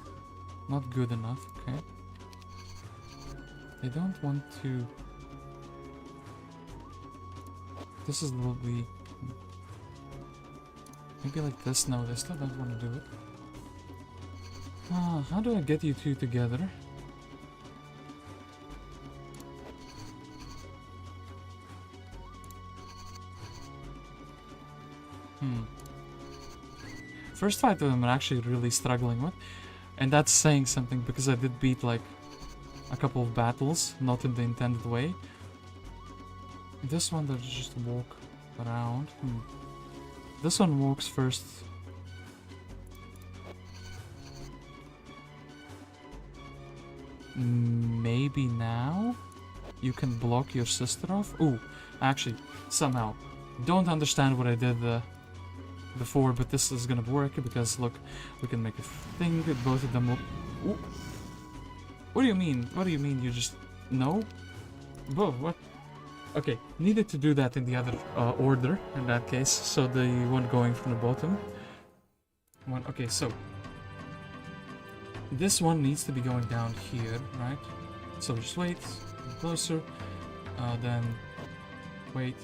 not good enough. Okay, I don't want to. This is will be maybe like this. No, they still don't want to do it. How do I get you two together? First fight of them I'm actually really struggling with, and that's saying something because I did beat like a couple of battles, not in the intended way. This one they just walk around. This one walks first. Maybe now? you can block your sister off. Ooh, actually, somehow. Don't understand what I did before, but this is gonna work because, look, we can make a thing that both of them will... Ooh. What do you mean? What do you mean you just... No? Whoa, what? Okay, needed to do that in the other order, in that case, so the one going from the bottom. Okay, so... This one needs to be going down here, right? So just wait, closer, then wait,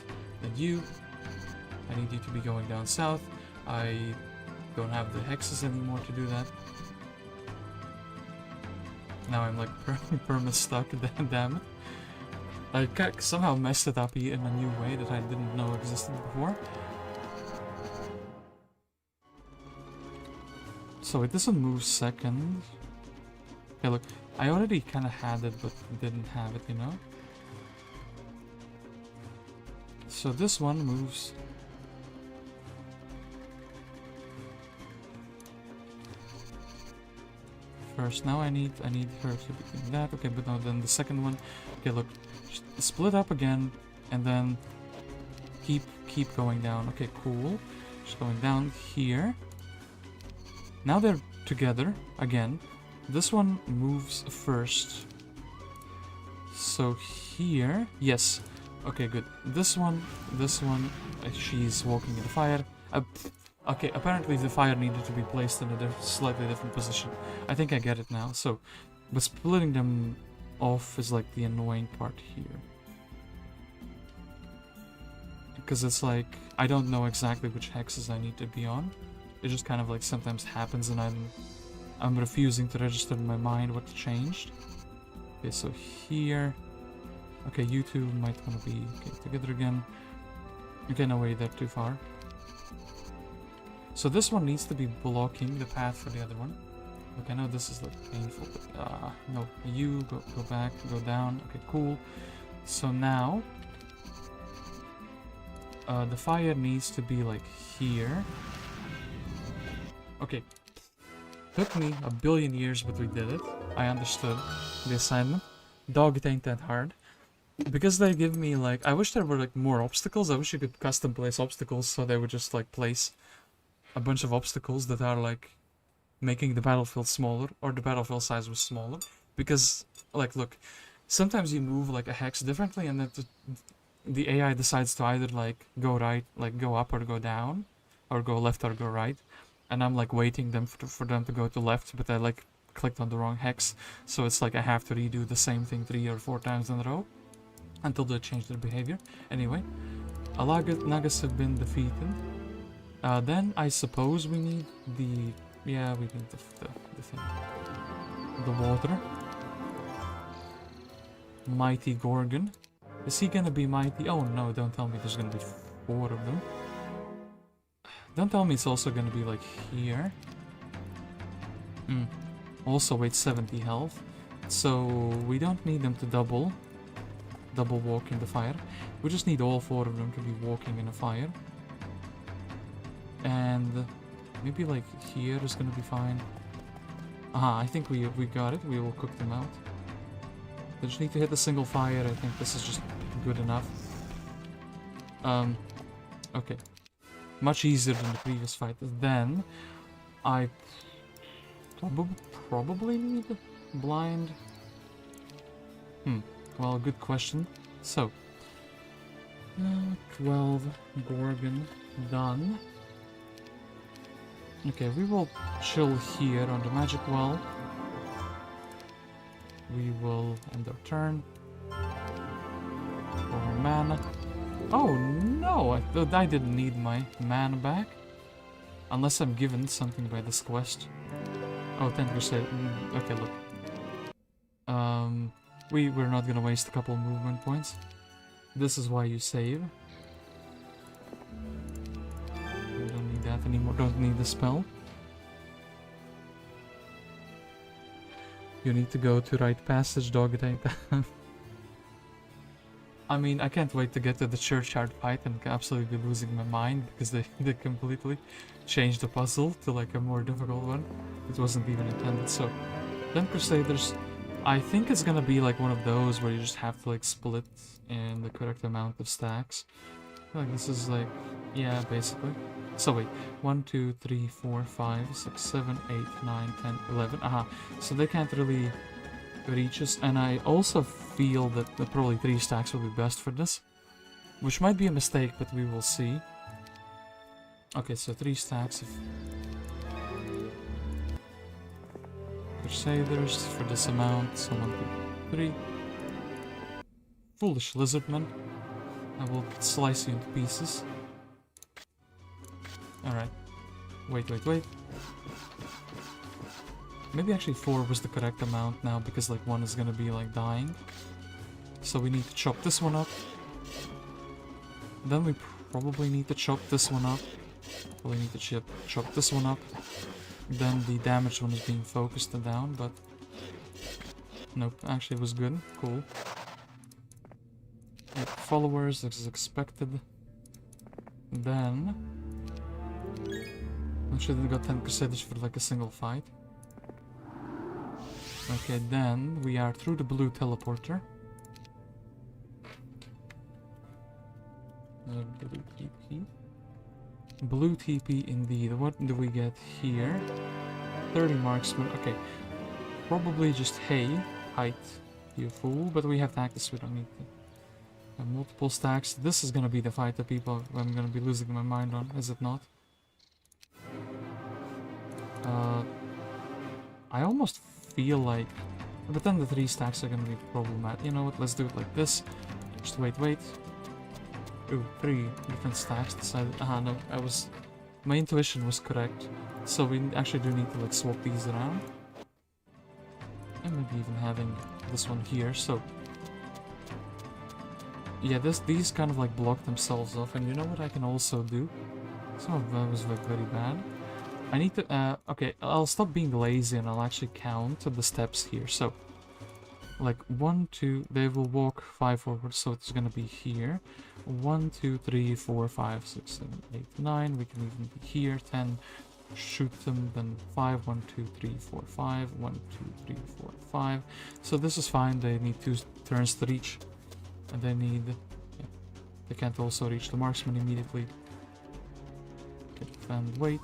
then you. I need you to be going down south. I don't have the hexes anymore to do that. Now I'm like perma-stuck, damn it. I somehow messed it up in a new way that I didn't know existed before. So it doesn't move second. Okay, look, I already kind of had it, but didn't have it, you know? So this one moves... First, now I need her to be doing that. Okay, but no, then the second one. Okay, look, just split up again, and then keep going down. Okay, cool. Just going down here. Now they're together again. This one moves first. So here, yes. Okay, good. This one, she's walking in the fire. Okay, apparently the fire needed to be placed in a slightly different position. I think I get it now. So, but splitting them off is like the annoying part here. Because it's like, I don't know exactly which hexes I need to be on. It just kind of like sometimes happens and I'm refusing to register in my mind what changed. Okay, so here... Okay, you two might want to be together again. Okay, no way, they're too far. So this one needs to be blocking the path for the other one. Look, I know this is like painful, but no, you go back, go down. Okay, cool. So now the fire needs to be like here. Okay, took me a billion years, but we did it. I understood the assignment. Dog, it ain't that hard. Because they give me like, I wish there were like more obstacles. I wish you could custom place obstacles so they would just like place a bunch of obstacles that are like making the battlefield smaller, or the battlefield size was smaller. Because like, look, sometimes you move like a hex differently and then the AI decides to either like go right, like go up or go down, or go left or go right. And I'm like waiting for them to go to left, but I like clicked on the wrong hex. So it's like I have to redo the same thing 3 or 4 times in a row until they change their behavior. Anyway, Nagas have been defeated. Then I suppose we need the... Yeah, we need the thing. The water. Mighty Gorgon. Is he gonna be mighty? Oh no, don't tell me there's gonna be 4 of them. Don't tell me it's also gonna be like here. Also, wait, 70 health. So we don't need them to double walk in the fire. We just need all 4 of them to be walking in a fire. And maybe like here is gonna be fine. I think we got it. We will cook them out. They just need to hit a single fire. I think this is just good enough. Okay. Much easier than the previous fight. Then I probably need blind. Well, good question. So 12 Gorgon done. Okay, we will chill here on the magic well. We will end our turn. Our mana. Oh no! I thought I didn't need my mana back. Unless I'm given something by this quest. Oh, 10%. Okay, look. We're not gonna waste a couple movement points. This is why you save. We don't need that anymore. Don't need the spell. You need to go to Rite Passage, dog. It ain't that. I mean, I can't wait to get to the churchyard fight and absolutely be losing my mind because they completely changed the puzzle to like a more difficult one. It wasn't even intended. So, then Crusaders, I think it's gonna be like one of those where you just have to like split in the correct amount of stacks. I feel like this is like, yeah, basically. So wait, 1, 2, 3, 4, 5, 6, 7, 8, 9, 10, 11. Aha, so they can't really reach us. And I also feel that probably 3 stacks will be best for this. Which might be a mistake, but we will see. Okay, so 3 stacks of Crusaders for this amount. So 1, 2, 3. Foolish lizardman. I will slice you into pieces. Alright. Wait. Maybe actually 4 was the correct amount now, because like 1 is gonna be like dying. So we need to chop this one up. Then we probably need to chop this one up. Probably need to chop this one up. Then the damaged one is being focused down, but... Nope, actually it was good. Cool. Yep, followers, as expected. Then... I shouldn't got 10 Crusaders for like a single fight. Okay, then we are through the blue teleporter. Blue TP. Blue TP indeed. What do we get here? 30 marksmen. Okay. Probably just height, you fool. But we have tactics, we don't need to have multiple stacks. This is gonna be the fight that people I'm gonna be losing my mind on, is it not? I almost feel like... But then the 3 stacks are gonna be problematic. You know what, let's do it like this. Just wait. Ooh, 3 different stacks decided... no, my intuition was correct. So we actually do need to like swap these around. And maybe even having this one here, so... Yeah, these kind of like block themselves off, and you know what I can also do? Some of that was like very bad. I need to, okay, I'll stop being lazy and I'll actually count the steps here. So, like 1, 2, they will walk 5 forward, so it's gonna be here. 1, 2, 3, 4, 5, 6, 7, 8, 9. We can even be here. 10. Shoot them. Then 5. 1, 2, 3, 4, 5. 1, 2, 3, 4, 5. So this is fine. They need 2 turns to reach, and they need. Yeah, they can't also reach the marksman immediately. Okay, and wait.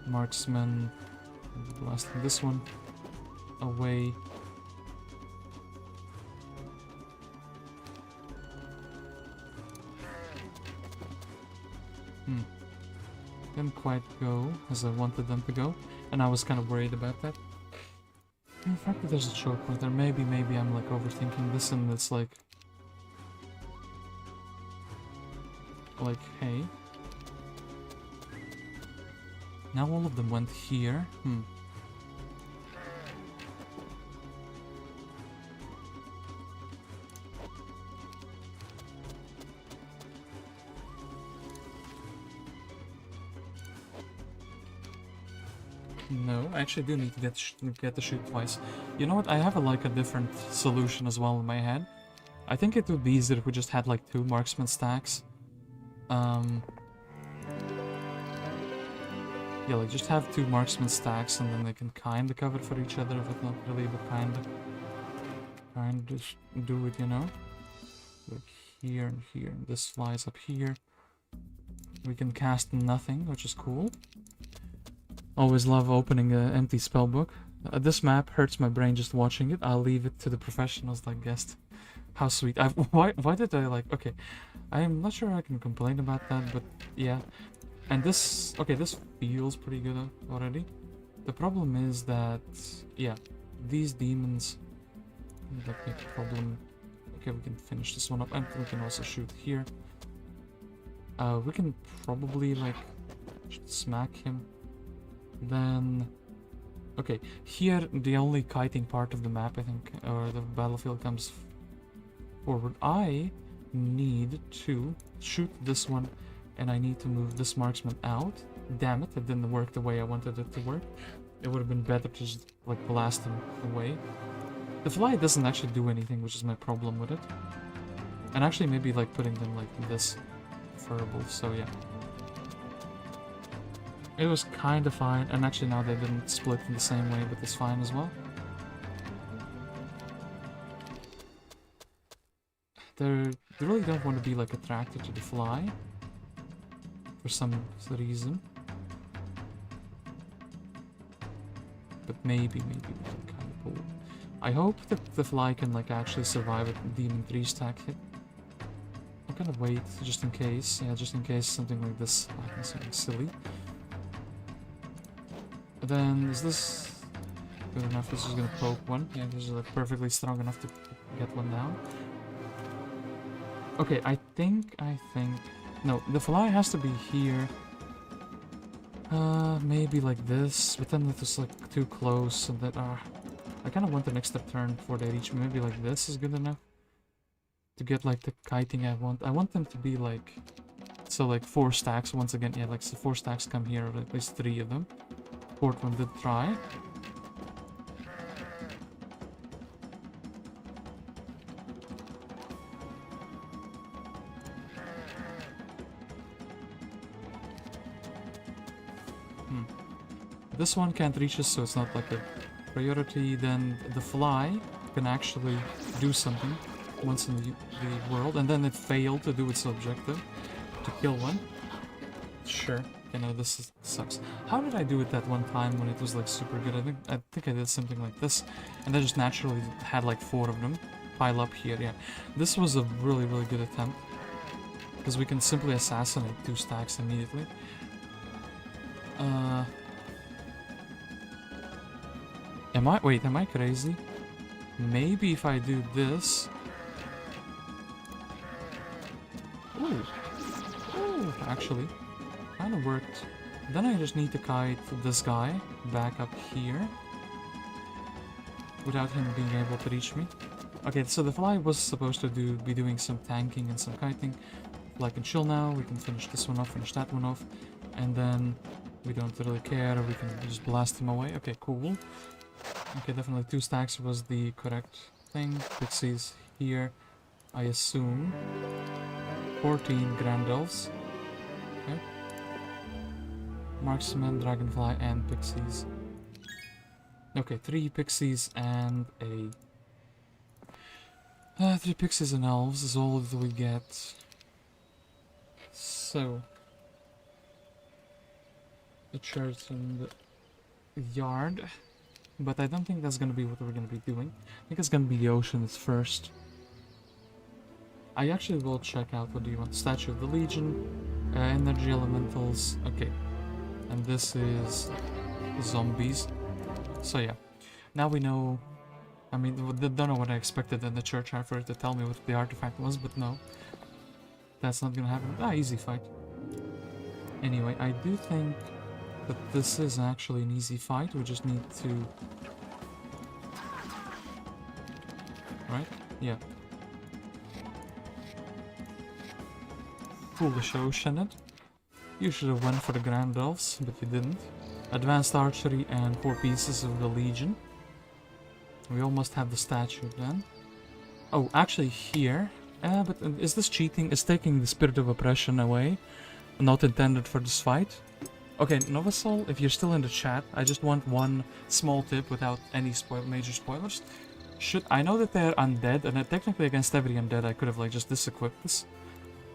Marksman. Blasting this one away. Didn't quite go as I wanted them to go, and I was kind of worried about that. In fact, that there's a choke point there. Maybe I'm like overthinking this, and it's like, hey. Now all of them went here. No, I actually do need to get to shoot twice. You know what? I have a different solution as well in my head. I think it would be easier if we just had like 2 marksman stacks. Yeah, like just have 2 marksman stacks, and then they can kind of cover for each other, if not really, but kind of just do it, you know? Like here and here, and this flies up here. We can cast nothing, which is cool. Always love opening an empty spellbook. This map hurts my brain just watching it. I'll leave it to the professionals like guessed. How sweet. Why did I like... Okay, I'm not sure I can complain about that, but yeah. And this... Okay, this feels pretty good already. The problem is that... Yeah, these demons... That make a problem. Okay, we can finish this one up, and we can also shoot here. We can probably, like, smack him. Then... Okay, here the only kiting part of the map, I think, or the battlefield comes forward. I need to shoot this one, and I need to move this marksman out. Damn it, it didn't work the way I wanted it to work. It would have been better to just, like, blast him away. The fly doesn't actually do anything, which is my problem with it. And actually maybe, like, putting them, like, this preferable, so yeah. It was kind of fine, and actually now they didn't split in the same way, but it's fine as well. They really don't want to be like attracted to the fly for some reason. But maybe we can kind of pull. I hope that the fly can like actually survive a demon 3-stack hit. I'll kind of wait just in case. Yeah, just in case something like this happens, something silly. And then is this good enough? This is gonna poke one. Yeah, this is like perfectly strong enough to get one down. Okay, I think no, the fly has to be here. Maybe like this, but then it was like too close, so that I kind of want an extra turn before they reach me. Maybe like this is good enough to get like the kiting I want. I want them to be like, so like 4 stacks once again. Yeah, like so 4 stacks come here, or at least 3 of them. 4th one did try. This one can't reach us, so it's not like a priority. Then the fly can actually do something once in the world, and then it failed to do its objective, to kill one. Sure, you know, sucks. How did I do it that one time when it was like super good? I think I did something like this, and I just naturally had like 4 of them pile up here. Yeah, this was a really good attempt, because we can simply assassinate 2 stacks immediately. Am I crazy? Maybe if I do this... Ooh, actually, kind of worked. Then I just need to kite this guy back up here, without him being able to reach me. Okay, so the fly was supposed to be doing some tanking and some kiting. Fly can chill now, we can finish this one off, finish that one off, and then we don't really care, we can just blast him away. Okay, cool. Okay, definitely 2 stacks was the correct thing. Pixies here, I assume. 14 Grand Elves. Okay. Marksmen, Dragonfly, and Pixies. Okay, 3 Pixies and a... 3 Pixies and Elves is all that we get. So... the church and the yard. But I don't think that's gonna be what we're gonna be doing. I think it's gonna be the oceans first. I actually will check out what do you want. Statue of the Legion, energy elementals. Okay, and this is zombies. So yeah, now we know. I mean, don't know what I expected in the churchyard for it to tell me what the artifact was, but no, that's not gonna happen. Easy fight. Anyway, I do think that this is actually an easy fight. We just need to... Right? Yeah. Foolish Oceanid. You should have went for the Grand Elves, but you didn't. Advanced Archery and 4 pieces of the Legion. We almost have the statue then. Oh, actually here... but is this cheating? Is taking the Spirit of Oppression away? Not intended for this fight? Okay, Novasol, if you're still in the chat, I just want one small tip without any major spoilers. I know that they're undead, and technically against every undead I could have like just disequipped this.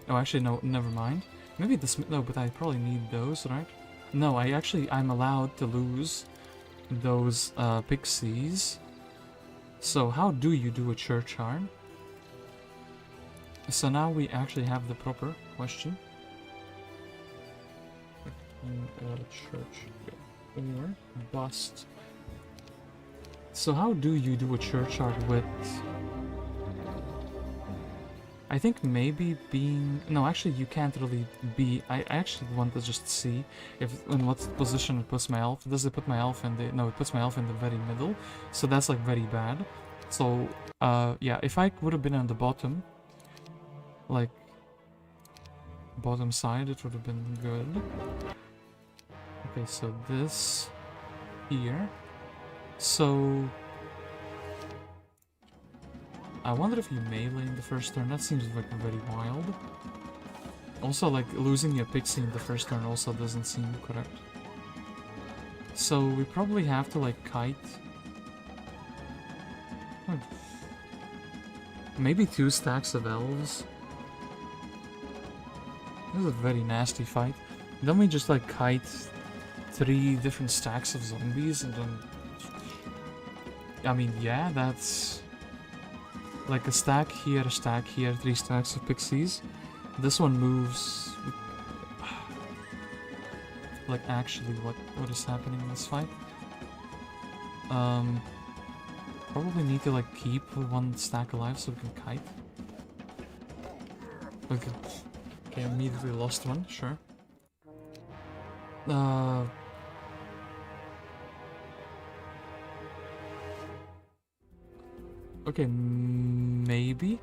Oh, actually no, never mind. Maybe this, no, but I probably need those, right? No, I'm allowed to lose those Pixies. So how do you do a churchyard? So now we actually have the proper question. Church or bust. So how do you do a churchyard with... I think maybe being... No, actually you can't really be... I actually want to just see if in what position it puts my elf. Does it put my elf in the... No, it puts my elf in the very middle. So that's like very bad. So, yeah, if I would have been on the bottom, like bottom side, it would have been good. Okay, so this here. So I wonder if you melee in the first turn. That seems like very wild. Also, like losing a pixie in the first turn also doesn't seem correct. So we probably have to like kite. Maybe 2 stacks of elves. This is a very nasty fight. Then we just like kite 3 different stacks of zombies and then... I mean, yeah, that's... like a stack here, 3 stacks of Pixies. This one moves... like, actually, what is happening in this fight? Probably need to, like, keep 1 stack alive so we can kite. Okay. Okay, immediately lost one, sure. Okay, maybe?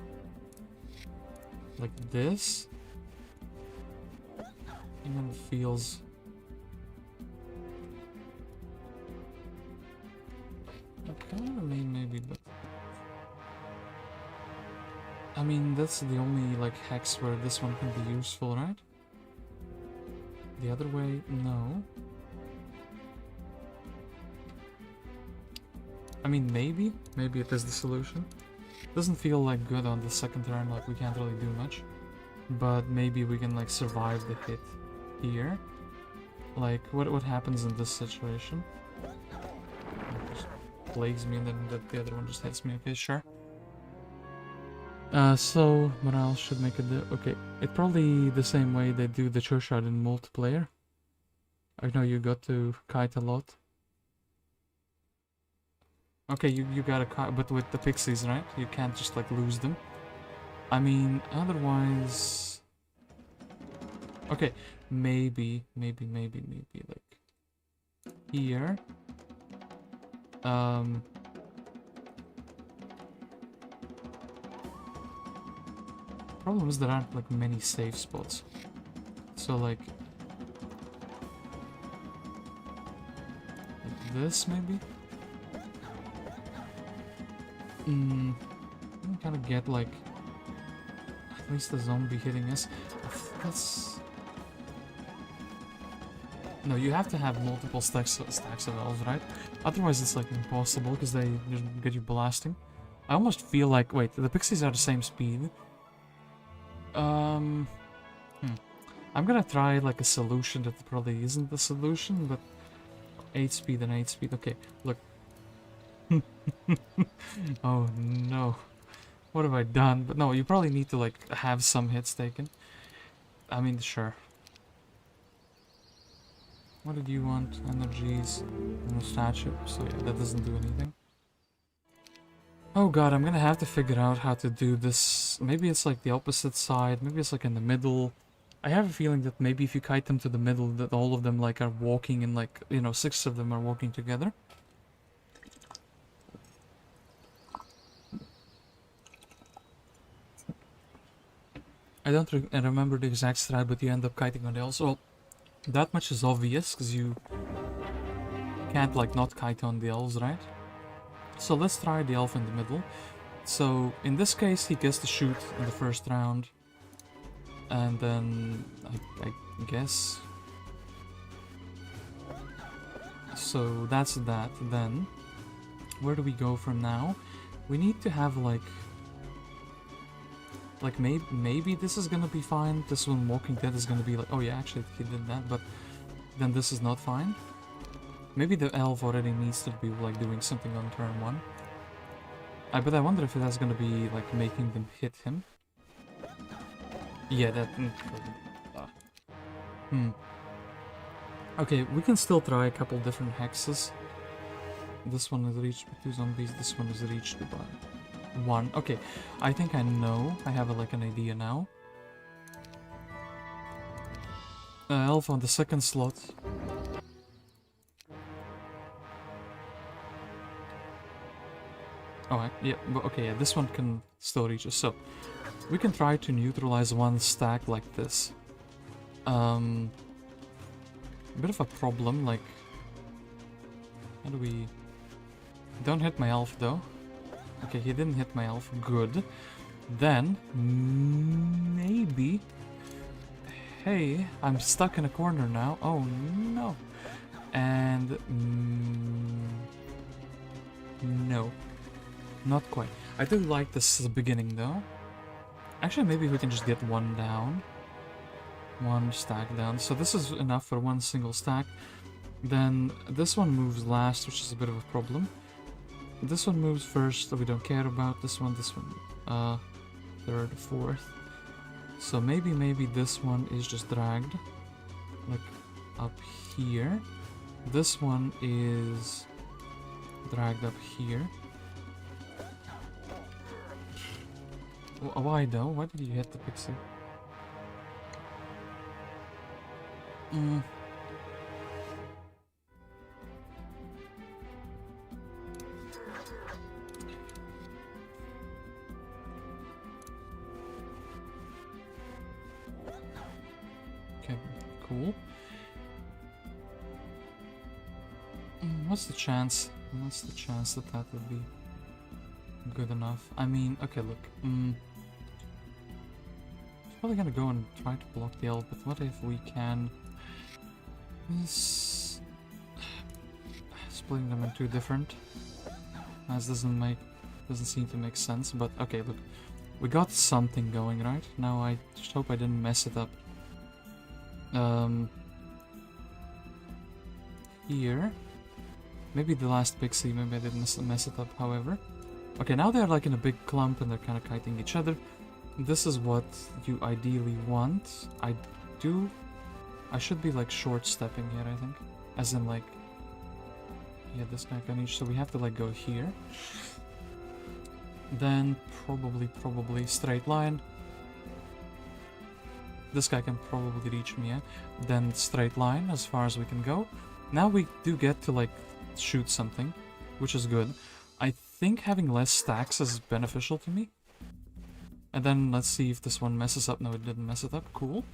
Like this? And then it feels... okay, maybe, but... I mean, that's the only, like, hex where this one can be useful, right? The other way, no. I mean, maybe it is the solution. Doesn't feel like good on the second turn, like we can't really do much. But maybe we can like survive the hit here. Like, what happens in this situation? It just plagues me and then the other one just hits me, okay, sure. So, what else should make it okay, it's probably the same way they do the church shot in multiplayer. I know you got to kite a lot. Okay, you gotta kite, but with the Pixies, right? You can't just like lose them. I mean, otherwise... okay, maybe like... here. Problem is there aren't like many safe spots. So like this maybe? I'm gonna get like at least a zombie hitting us. That's... no, you have to have multiple stacks of elves, right? Otherwise it's like impossible because they just get you blasting. I almost feel like, wait, the Pixies are the same speed. I'm gonna try like a solution that probably isn't the solution, but 8 speed and 8 speed. Okay, look. Oh no. What have I done? But no, you probably need to like have some hits taken. I mean, sure. What did you want? Energies and a statue. So yeah, that doesn't do anything. Oh god, I'm gonna have to figure out how to do this. Maybe it's like the opposite side. Maybe it's like in the middle. I have a feeling that maybe if you kite them to the middle, that all of them like are walking in like, you know, 6 of them are walking together. I don't remember the exact strat, but you end up kiting on the elves. Well, that much is obvious, because you can't like not kite on the elves, right? So let's try the elf in the middle. So in this case, he gets to shoot in the first round. And then, I guess... so that's that. Then, where do we go from now? We need to have like maybe this is gonna be fine. This one Walking Dead is gonna be like, oh yeah, actually he did that, but then this is not fine. Maybe the elf already needs to be like doing something on turn 1. But I wonder if that's gonna be like making them hit him. Yeah, that... Okay, we can still try a couple different hexes. This one is reached by 2 zombies, this one is reached by 1. Okay, I think I know. I have like an idea now. Elf on the second slot. Oh, yeah, okay, yeah, this one can still reach us. So, we can try to neutralize 1 stack like this. A bit of a problem, like... how do we... don't hit my elf, though. Okay, he didn't hit my elf. Good. Then, maybe... hey, I'm stuck in a corner now. Oh, no. And Not quite. I do like this beginning though. Actually, maybe we can just get one down. One stack down. So this is enough for one single stack. Then this one moves last, which is a bit of a problem. This one moves first, that we don't care about. This one, third, fourth. So maybe this one is just dragged, like up here. This one is dragged up here. Why though? Why did you hit the pixie? Okay, cool. What's the chance? What's the chance that that would be good enough? I mean, okay, look. Probably gonna go and try to block the elf, but what if we can splitting them in two different? As doesn't seem to make sense, but okay, look. We got something going, right? Now I just hope I didn't mess it up. Here. Maybe the last pixie, maybe I didn't mess it up, however. Okay, now they're like in a big clump and they're kind of kiting each other. This is what you ideally want. I should be like short stepping here, I think. As in like, yeah, this guy can reach, so we have to like go here. Then probably straight line. This guy can probably reach me, yeah? Then straight line as far as we can go. Now we do get to like shoot something, which is good. I think having less stacks is beneficial to me. And then let's see if this one messes up. No, it didn't mess it up. Cool.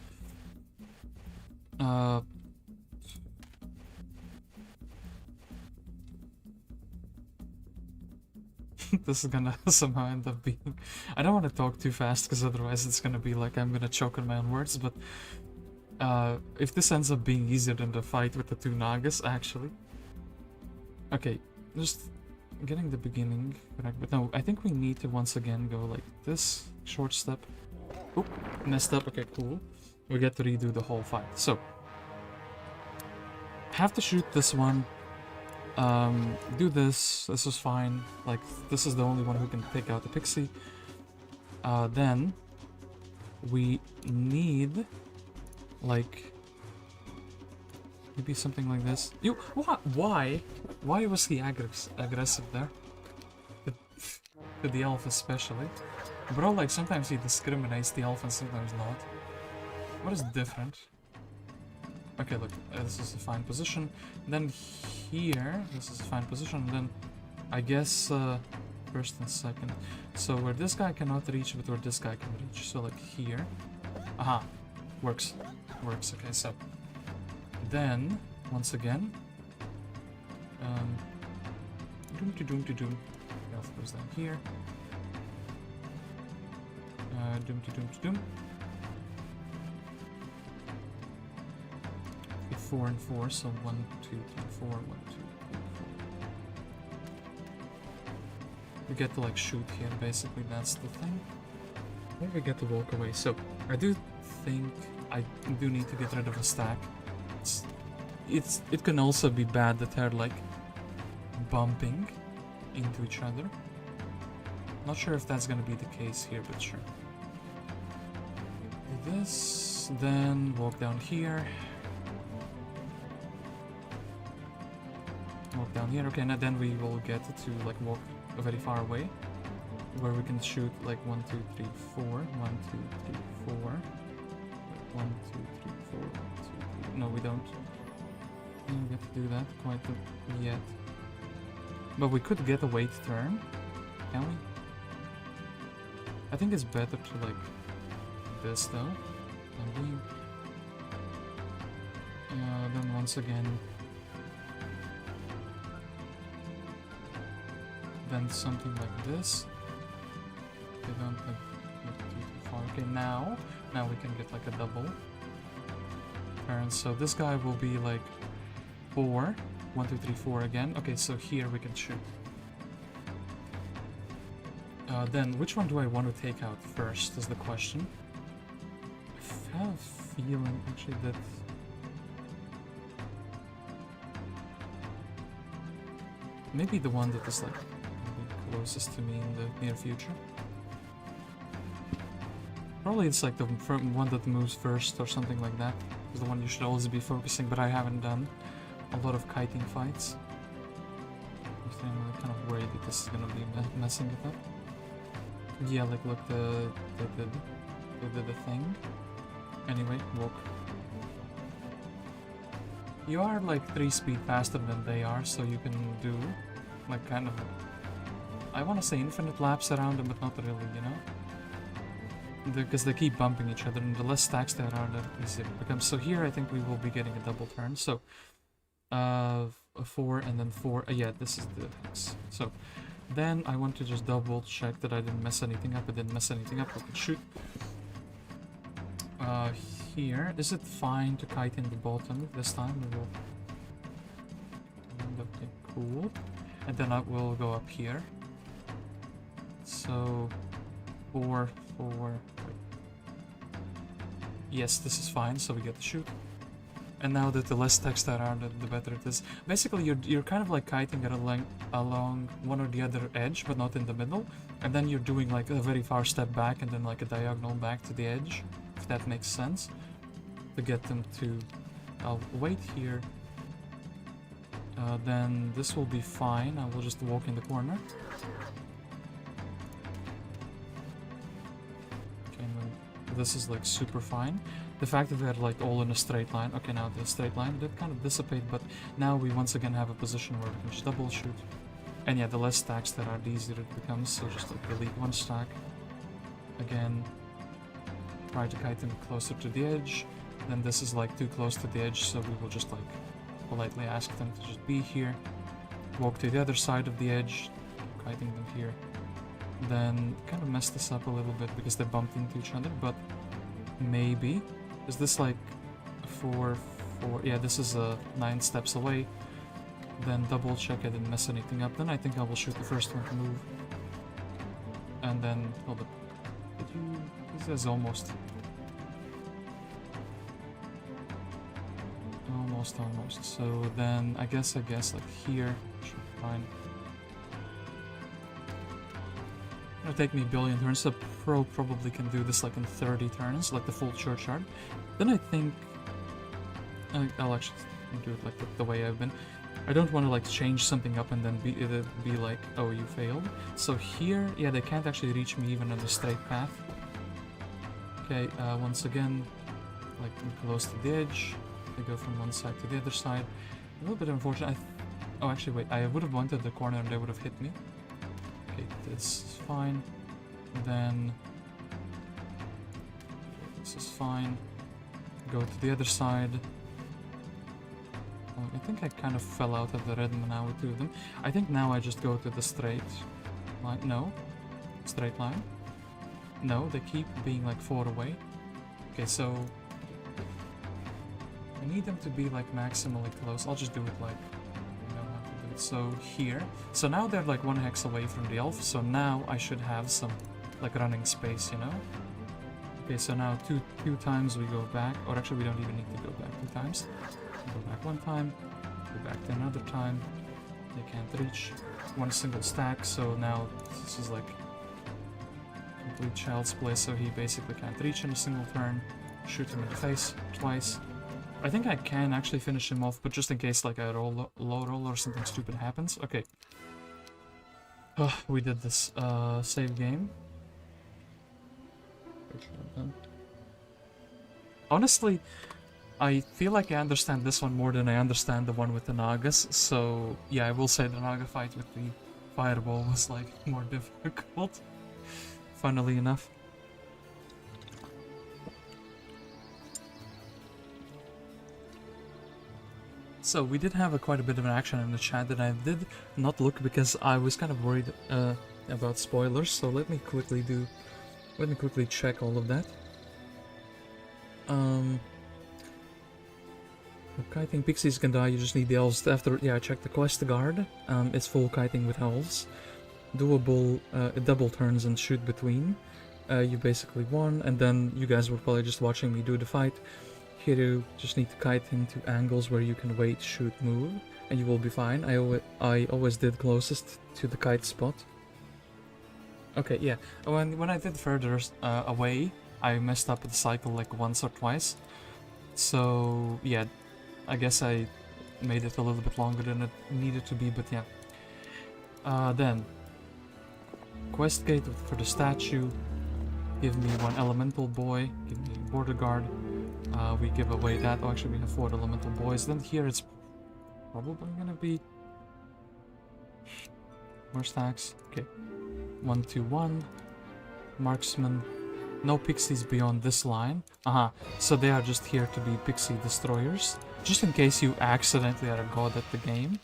This is gonna somehow end up being... I don't want to talk too fast, because otherwise it's gonna be like I'm gonna choke on my own words, but... if this ends up being easier than the fight with the two Nagas, actually... Okay, just getting the beginning correct, but no, I think we need to once again go like this, short step. Oop, messed up, okay, cool. We get to redo the whole fight. So, have to shoot this one. Do this is fine. Like, this is the only one who can take out the pixie. Then, we need, like, maybe something like this. You, what? Why? Why was he aggressive there? To the elf especially. Bro, like, sometimes he discriminates the elf and sometimes not. What is different? Okay, look, this is a fine position. Then here, this is a fine position. And then, I guess, first and second. So where this guy cannot reach, but where this guy can reach. So like here. Aha, works. Works, okay, so. Then, once again. Doom. Elf goes down here. Doom. 4 and 4, so 1, 2, 3, 4, 1, 2, 3, 4. We get to like shoot here, basically, that's the thing. Then we get to walk away, so I do think I do need to get rid of a stack. It can also be bad that they're like bumping into each other. Not sure if that's gonna be the case here, but sure. This, then walk down here. Walk down here, okay, and then we will get to like walk very far away, where we can shoot like 1, 2, 3, 4, 1, 2, 3, 4, 1, 2, 3, 4, 1, 2, 3. No, we don't. We don't get to do that quite yet. But we could get a wait turn, can we? I think it's better to like this though. Then once again. Then something like this. Okay, don't look too far. Okay, now we can get like a double turn. So this guy will be like 4. 1, 2, 3, 4 again. Okay, so here we can shoot. Then, which one do I want to take out first is the question. I have a feeling, actually, that... maybe the one that is, like, closest to me in the near future. Probably it's, like, the one that moves first or something like that. It's the one you should always be focusing, but I haven't done a lot of kiting fights. I'm kind of worried that this is gonna be messing it up. Yeah, like, look, they did the thing. Anyway, walk. You are like 3 speed faster than they are, so you can do like kind of, I want to say infinite laps around them, but not really, you know? Because they keep bumping each other, and the less stacks there are, the easier it becomes. So here I think we will be getting a double turn. So, 4 and then 4. Yeah, this is the hex. So, then I want to just double check that I didn't mess anything up. I didn't mess anything up. We can shoot. Here, is it fine to kite in the bottom this time? We will. Okay, cool. And then I will go up here. So, 4, 4. Yes, this is fine. So we get to shoot. And now that the less text there are, the better it is. Basically, you're kind of like kiting it along one or the other edge, but not in the middle. And then you're doing like a very far step back and then like a diagonal back to the edge, if that makes sense. To get them to... I'll wait here. Then this will be fine. I will just walk in the corner. Okay, and this is like super fine. The fact that they're like all in a straight line. Okay, now the straight line did kind of dissipate, but now we once again have a position where we can just double shoot. And yeah, the less stacks there are, the easier it becomes. So just like delete one stack. Again, try to kite them closer to the edge. Then this is like too close to the edge, so we will just like politely ask them to just be here. Walk to the other side of the edge, kiting them here. Then kind of mess this up a little bit because they bumped into each other, but maybe. Is this like 4, 4? Yeah, this is 9 steps away. Then double check I didn't mess anything up. Then I think I will shoot the first one to move. And then, hold up. Did you... This is almost... Almost. So then, I guess like here should be fine. It'll take me a billion turns. So Pro probably can do this like in 30 turns, like the full churchyard. Then I think I'll actually do it like the way I've been. I don't want to like change something up and then be like, oh, you failed. So here, yeah, they can't actually reach me even on the straight path. Okay, once again, like close to the edge. They go from one side to the other side. A little bit unfortunate. Oh, actually, wait. I would have wanted the corner and they would have hit me. Okay, this is fine. Then... this is fine. Go to the other side. Oh, I think I kind of fell out of the rhythm now with 2 of them. I think now I just go to the straight line. No. Straight line. No, they keep being like 4 away. Okay, so... I need them to be like maximally close. I'll just do it like, you know how to do it. So here. So now they're like 1 hex away from the elf. So now I should have some like running space, you know? Okay, so now two times we go back. Or actually we don't even need to go back 2 times. Go back 1 time. Go back to another time. They can't reach 1 single stack. So now this is like complete child's play. So he basically can't reach in a single turn. Shoot him in the face twice. I think I can actually finish him off, but just in case like a low roll or something stupid happens. Okay. We did this. Save game. Honestly, I feel like I understand this one more than I understand the one with the Nagas. So yeah, I will say the Naga fight with the fireball was like more difficult. Funnily enough. So we did have quite a bit of an action in the chat that I did not look because I was kind of worried about spoilers. So let me quickly check all of that. Kiting Pixies can die. You just need the elves after. Yeah, I checked the quest guard. It's full kiting with elves. doable double turns and shoot between. You basically won, and then you guys were probably just watching me do the fight. Here you just need to kite into angles where you can wait, shoot, move, and you will be fine. I always did closest to the kite spot. Okay, yeah. When I did further away, I messed up the cycle like once or twice. So yeah, I guess I made it a little bit longer than it needed to be, but yeah. Then quest gate for the statue. Give me one elemental boy. Give me a border guard. We give away that. Oh, actually, we have 4 elemental boys. Then here it's probably gonna be more stacks. Okay, 1, 2, 1. Marksmen. No pixies beyond this line. So they are just here to be pixie destroyers, just in case you accidentally are a god at the game.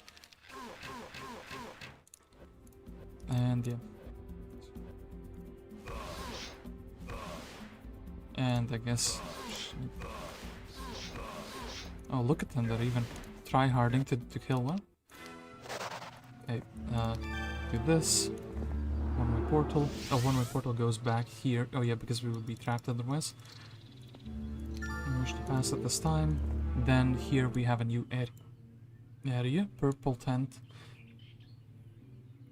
And yeah. And I guess... Oh, look at them, they're even try-harding to kill one. Okay, do this. One-way portal. Oh, one-way portal goes back here. Oh yeah, because we would be trapped otherwise. I wish to pass at this time. Then here we have a new area. Purple tent.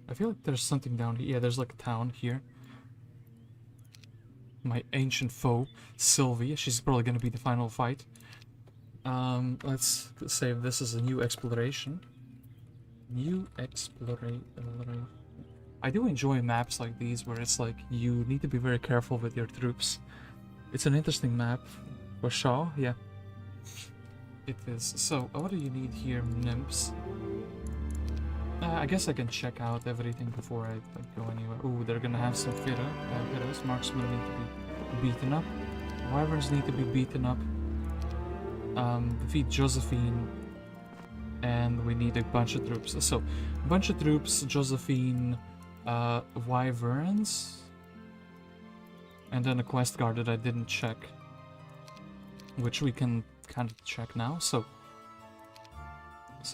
I feel like there's something down here. Yeah, there's like a town here. My ancient foe, Sylvia. She's probably gonna be the final fight. Let's save this as a new exploration. New exploration. I do enjoy maps like these where it's like you need to be very careful with your troops. It's an interesting map for sure, yeah. It is. So, what do you need here, nymphs? I guess I can check out everything before I go anywhere. Ooh, they're gonna have some Kyrres. Marksmen need to be beaten up. Wyverns need to be beaten up. Defeat Josephine. And we need a bunch of troops. So, a bunch of troops, Josephine, Wyverns. And then a quest guard that I didn't check. Which we can kind of check now. So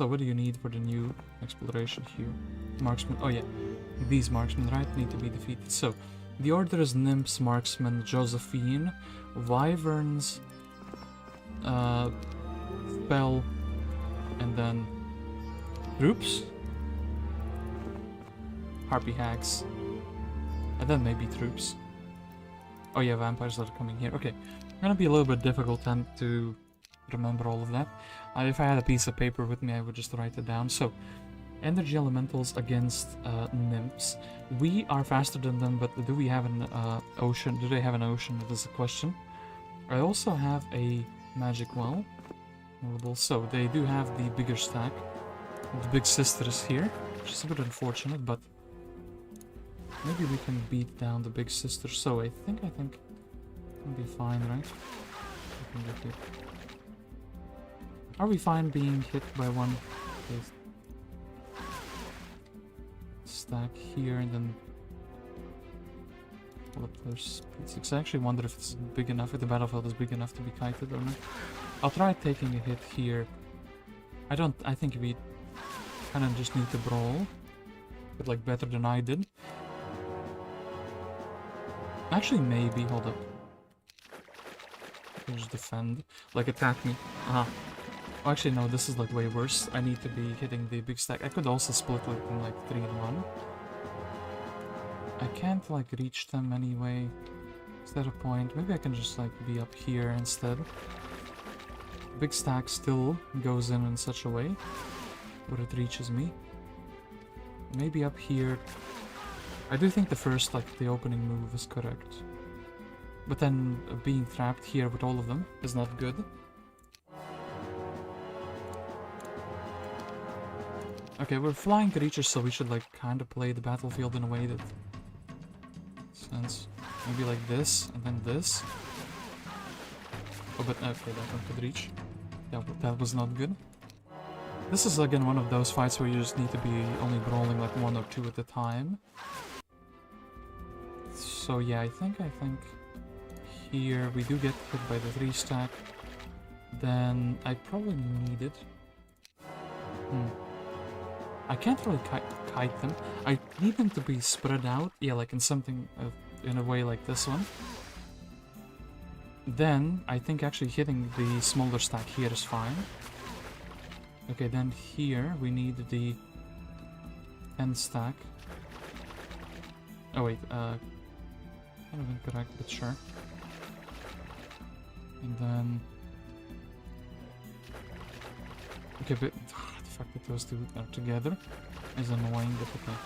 what do you need for the new exploration here? Marksmen. Oh yeah, these marksmen, right, need to be defeated. So the order is nymphs, marksmen, Josephine, wyverns, spell, and then troops, harpy, hags, and then maybe troops. Oh yeah, vampires that are coming here. Okay, gonna be a little bit difficult time to remember all of that. If I had a piece of paper with me, I would just write it down. So, energy elementals against nymphs. We are faster than them, but do we have an ocean? Do they have an ocean? That is a question. I also have a magic well. So, they do have the bigger stack. The big sister is here, which is a bit unfortunate, but maybe we can beat down the big sister. So, I think it'll be fine, right? We can get here. Are we fine being hit by one stack here and then... Well, there's P6. I actually wonder if it's big enough, if the battlefield is big enough to be kited or not. I'll try taking a hit here. I think we kind of just need to brawl. But like better than I did. Actually, maybe. Hold up. Just defend. Like attack me. Oh, actually, no, this is like way worse. I need to be hitting the big stack. I could also split it in like 3 and 1. I can't like reach them anyway. Is that a point? Maybe I can just like be up here instead. Big stack still goes in such a way where it reaches me. Maybe up here. I do think the first, like, the opening move is correct. But then being trapped here with all of them is not good. Okay, we're flying creatures, so we should like kind of play the battlefield in a way that makes sense. Maybe like this, and then this. Oh, but okay, that one could reach. Yeah, but that was not good. This is again one of those fights where you just need to be only brawling like 1 or 2 at a time. So yeah, I think here we do get hit by the 3 stack. Then I probably need it. I can't really kite them. I need them to be spread out, yeah, like in something, in a way like this one. Then, I think actually hitting the smolder stack here is fine. Okay, then here we need the 10 stack. Oh wait, kind of incorrect, but sure. And then... Okay, but the fact that those two are together is annoying, but okay.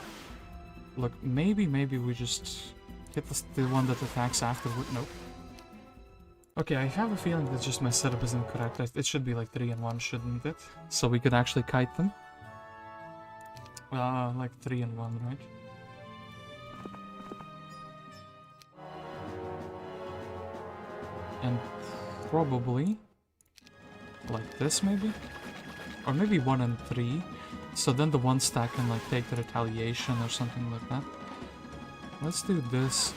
Look, maybe we just hit the one that attacks afterward. Nope. Okay, I have a feeling that just my setup is incorrect. It should be like 3 and 1, shouldn't it? So we could actually kite them. Like 3 and 1, right? And probably like this, maybe? Or maybe 1 and 3. So then the 1 stack can like take the retaliation or something like that. Let's do this.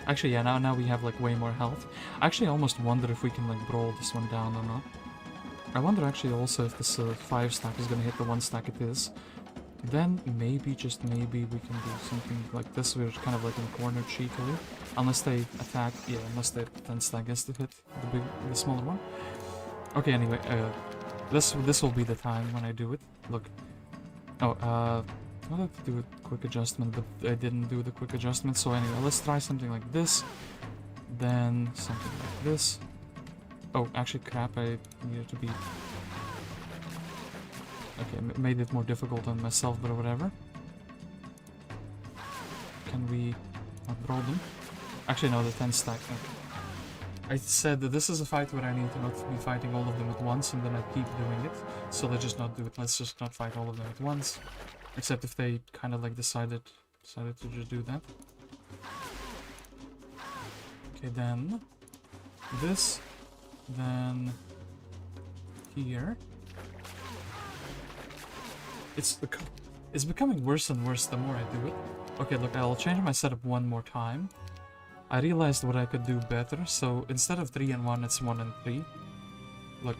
Actually, yeah, now we have like way more health. Actually, I almost wonder if we can like brawl this one down or not. I wonder actually also if this 5 stack is gonna hit the 1 stack it is. Then maybe, just maybe, we can do something like this. We're kind of like in a corner cheekily. Unless they attack, yeah, unless they 10 stack gets to hit the smaller one. Okay, anyway, this will be the time when I do it. Look. Oh, I wanted to do a quick adjustment, but I didn't do the quick adjustment. So anyway, let's try something like this. Then something like this. Oh, actually, crap, I needed to be... Okay, made it more difficult on myself, but whatever. Can we not brawl them? Actually, no, the 10 stack. Okay. I said that this is a fight where I need to not be fighting all of them at once, and then I keep doing it. So let's just not do it. Let's just not fight all of them at once. Except if they kind of like decided to just do that. Okay, then this, then here. It's becoming worse and worse the more I do it. Okay, look, I'll change my setup one more time. I realized what I could do better, so instead of 3 and 1, it's 1 and 3. Look,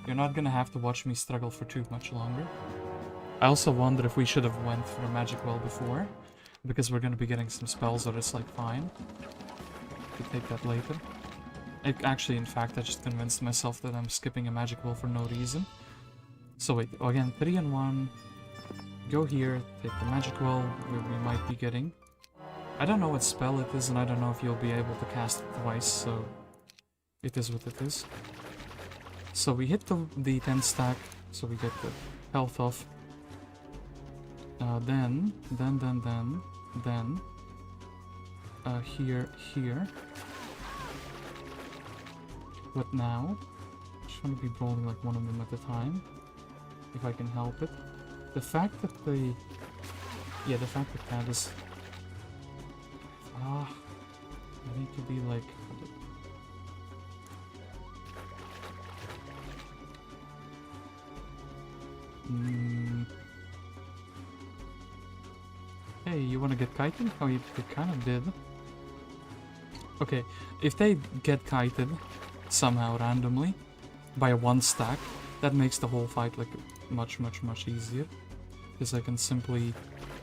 you're not gonna have to watch me struggle for too much longer. I also wonder if we should have went for a magic well before, because we're gonna be getting some spells or it's like fine. We could take that later. Actually, in fact, I just convinced myself that I'm skipping a magic well for no reason. So wait, again, 3 and 1. Go here, take the magic well, where we might be getting. I don't know what spell it is, and I don't know if you'll be able to cast it twice, so it is what it is. So we hit the 10 stack, so we get the health off. Then, here. What now? Just want to be brawling like one of them at a time, if I can help it. The fact that the fact that that is... I need to be like... Hey, you wanna get kited? Oh, you kind of did. Okay, if they get kited somehow randomly by 1 stack, that makes the whole fight like much easier. Because I can simply,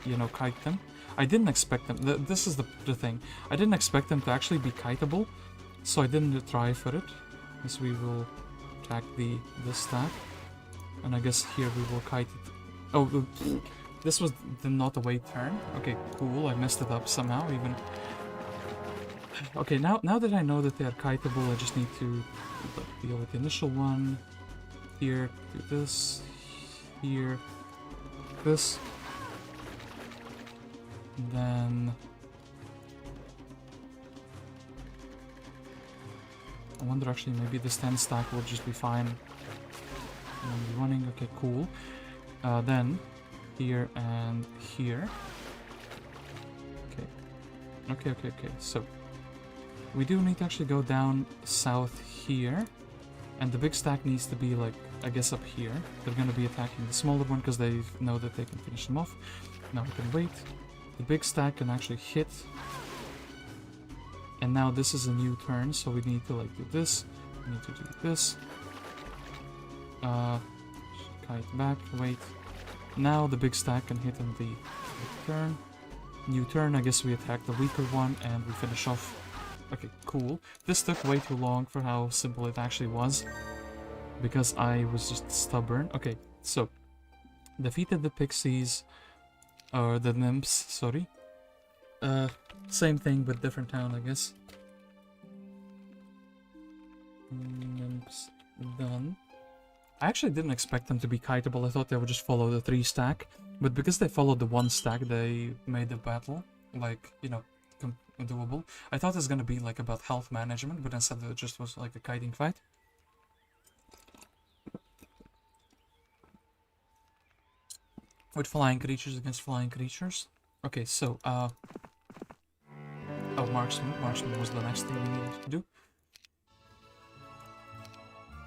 you know, kite them. I didn't expect them. This is the thing. I didn't expect them to actually be kiteable, so I didn't try for it. As we will attack this stack, and I guess here we will kite it. Oh, this was not a wait turn. Okay, cool. I messed it up somehow. Even. Okay, now that I know that they are kiteable, I just need to deal with the initial one. Here, do this. Here, this. And then I wonder actually maybe this 10 stack will just be fine. And running, okay, cool. Then here and here. Okay, so we do need to actually go down south here, and the big stack needs to be like, I guess, up here. They're gonna be attacking the smaller one because they know that they can finish them off. Now we can wait. The big stack can actually hit. And now this is a new turn, so we need to like do this, need to do this. Kite back, wait. Now the big stack can hit in the turn. New turn, I guess we attack the weaker one and we finish off. Okay, cool. This took way too long for how simple it actually was, because I was just stubborn. Okay, so defeated the Pixies, or the Nymphs, sorry. Same thing but different town, I guess. Nymphs done. I actually didn't expect them to be kiteable. I thought they would just follow the 3 stack, but because they followed the 1 stack, they made the battle, like, you know, doable. I thought it was gonna be like about health management, but instead it just was like a kiting fight. With flying creatures against flying creatures. Okay, so, oh, Marksman. Marksman was the next thing we needed to do.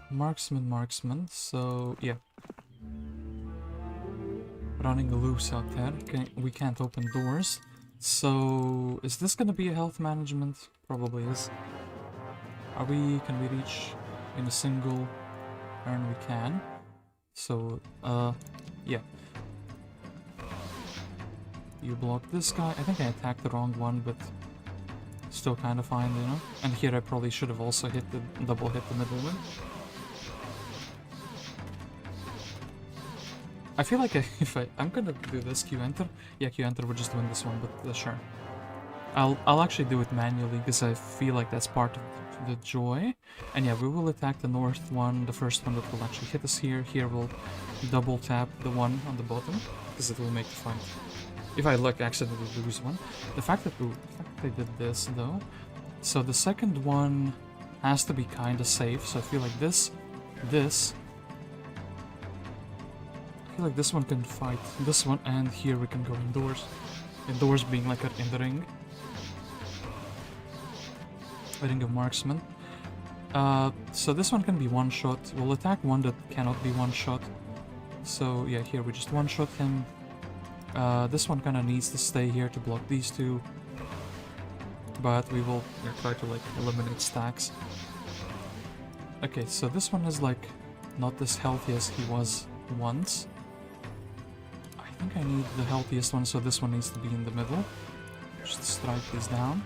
Marksman, so, yeah. Running loose out there. We can't open doors. So, is this gonna be a health management? Probably is. Can we reach in a single turn? We can. So, yeah. You block this guy. I think I attacked the wrong one, but still kind of fine, you know? And here I probably should have also hit the double hit the middleman. I feel like if I'm gonna do this Q enter. Yeah, Q enter would just win this one, but sure. I'll actually do it manually because I feel like that's part of the joy. And yeah, we will attack the north one, the first one that will actually hit us here. Here we'll double tap the one on the bottom because it will make the fight. If I accidentally lose one. The fact that they did this though. So the second one has to be kind of safe. So I feel like this. I feel like this one can fight this one, and here we can go indoors. Indoors being like in the ring. A ring of marksmen. So this one can be one shot. We'll attack one that cannot be one shot. So yeah, here we just one shot him. This one kind of needs to stay here to block these two. But we will try to like eliminate stacks. Okay, so this one is like not as healthy as he was once. I think I need the healthiest one, so this one needs to be in the middle. Just strike this down.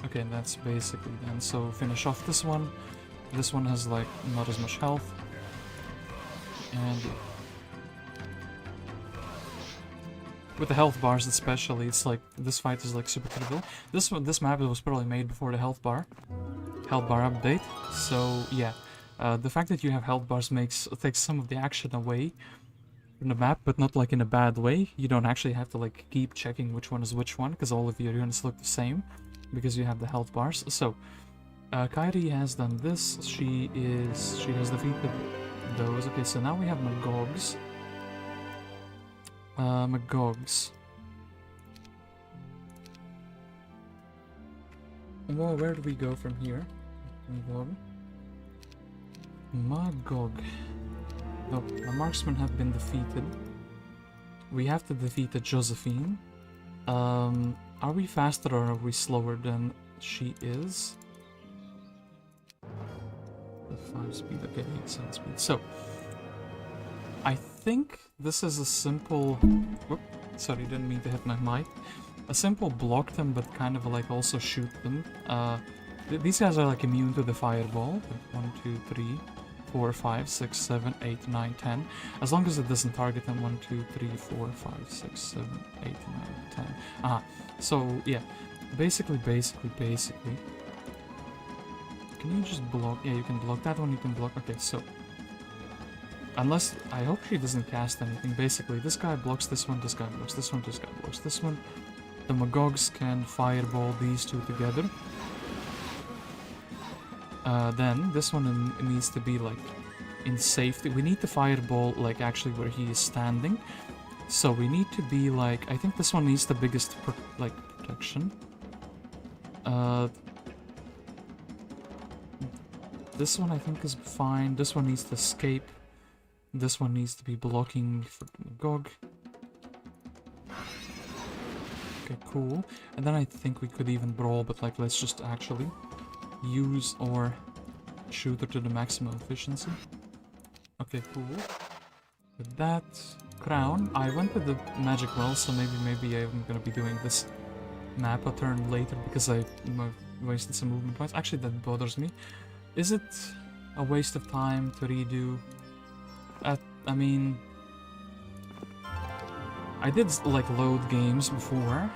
Okay, and that's basically done. So finish off this one. This one has like not as much health. And with the health bars especially, it's like this fight is like super critical. This map was probably made before the health bar update. So yeah, the fact that you have health bars takes some of the action away from the map, but not like in a bad way. You don't actually have to like keep checking which one is which one, because all of your units look the same because you have the health bars. So Kyrre has done this. She has defeated those. Okay, so now we have Magogs. Well, where do we go from here? Magog. No, the marksmen have been defeated. We have to defeat the Josephine. Are we faster or are we slower than she is? 5 speed, okay, 8 7 speed. So, I think this is a simple... Whoop, sorry, didn't mean to hit my mic. A simple block them, but kind of like also shoot them. These guys are like immune to the fireball. 1, 2, 3, 4, 5, 6, 7, 8, 9, 10. As long as it doesn't target them. 1, 2, 3, 4, 5, 6, 7, 8, 9, 10. Aha. So, yeah. Basically. Can you just block? Yeah, you can block that one, you can block... Okay, so... Unless... I hope she doesn't cast anything. Basically, this guy blocks this one, this guy blocks this one, this guy blocks this one. The Magogs can fireball these two together. Then, this one needs to be, like, in safety. We need the fireball, like, actually where he is standing. So we need to be, like... I think this one needs the biggest, protection. This one I think is fine. This one needs to escape. This one needs to be blocking for Magog. Okay, cool. And then I think we could even brawl, but like let's just actually... use or shooter to the maximum efficiency. Okay, cool. With that crown, I went with the magic well, so maybe I'm gonna be doing this map a turn later because I wasted some movement points. Actually, that bothers me. Is it a waste of time to redo? I mean, I did like load games before.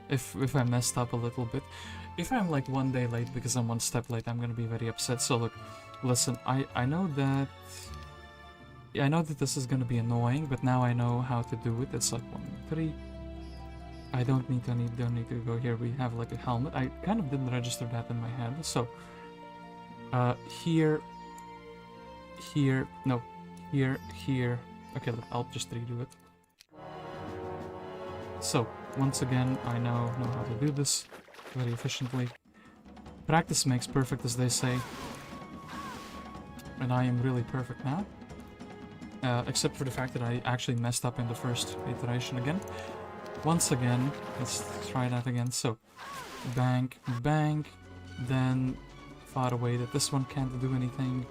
If I messed up a little bit. If I'm like one day late because I'm one step late, I'm gonna be very upset. So look, listen, I know that... Yeah, I know that this is gonna be annoying, but now I know how to do it. It's like 1, 3. I don't need to go here. We have like a helmet. I kind of didn't register that in my head. So, here, no, here. Okay, look, I'll just redo it. So, once again, I now know how to do this very efficiently. Practice makes perfect, as they say. And I am really perfect now. Except for the fact that I actually messed up in the first iteration again. Once again, let's try that again. So, bank, bank, then far away that this one can't do anything.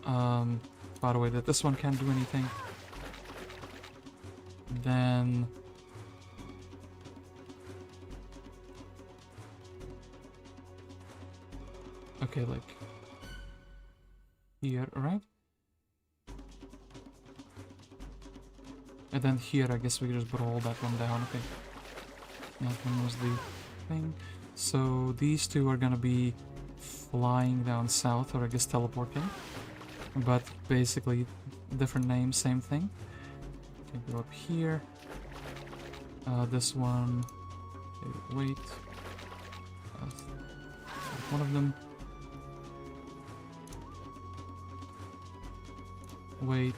Far away that this one can't do anything. Then... Okay, like... Here, right? And then here, I guess we just brawl that one down. Okay. That one was the thing. So these two are gonna be flying down south, or I guess teleporting. But basically, different name, same thing. Okay, go up here. This one... Okay, wait. One of them. Wait.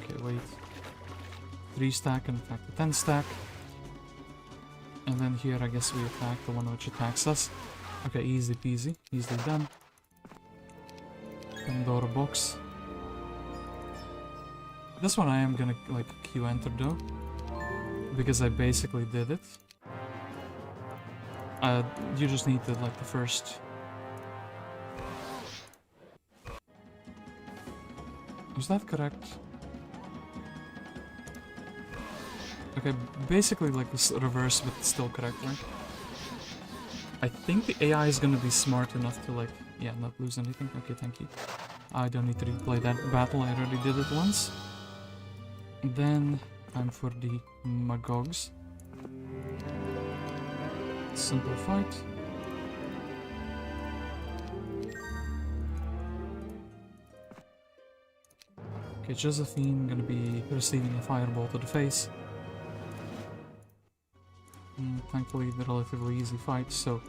Okay, wait. 3 stack and attack the 10 stack. And then here I guess we attack the one which attacks us. Okay, easy peasy. Easily done. Pandora box. This one I am gonna like Q enter though. Because I basically did it. You just need to like the first... Was that correct? Okay, basically like this reverse, but still correct, right? I think the AI is gonna be smart enough to like, yeah, not lose anything. Okay, thank you. I don't need to replay that battle, I already did it once. Then, time for the Magogs. Simple fight. Okay, Josephine gonna be receiving a fireball to the face. Thankfully, the relatively easy fight. So,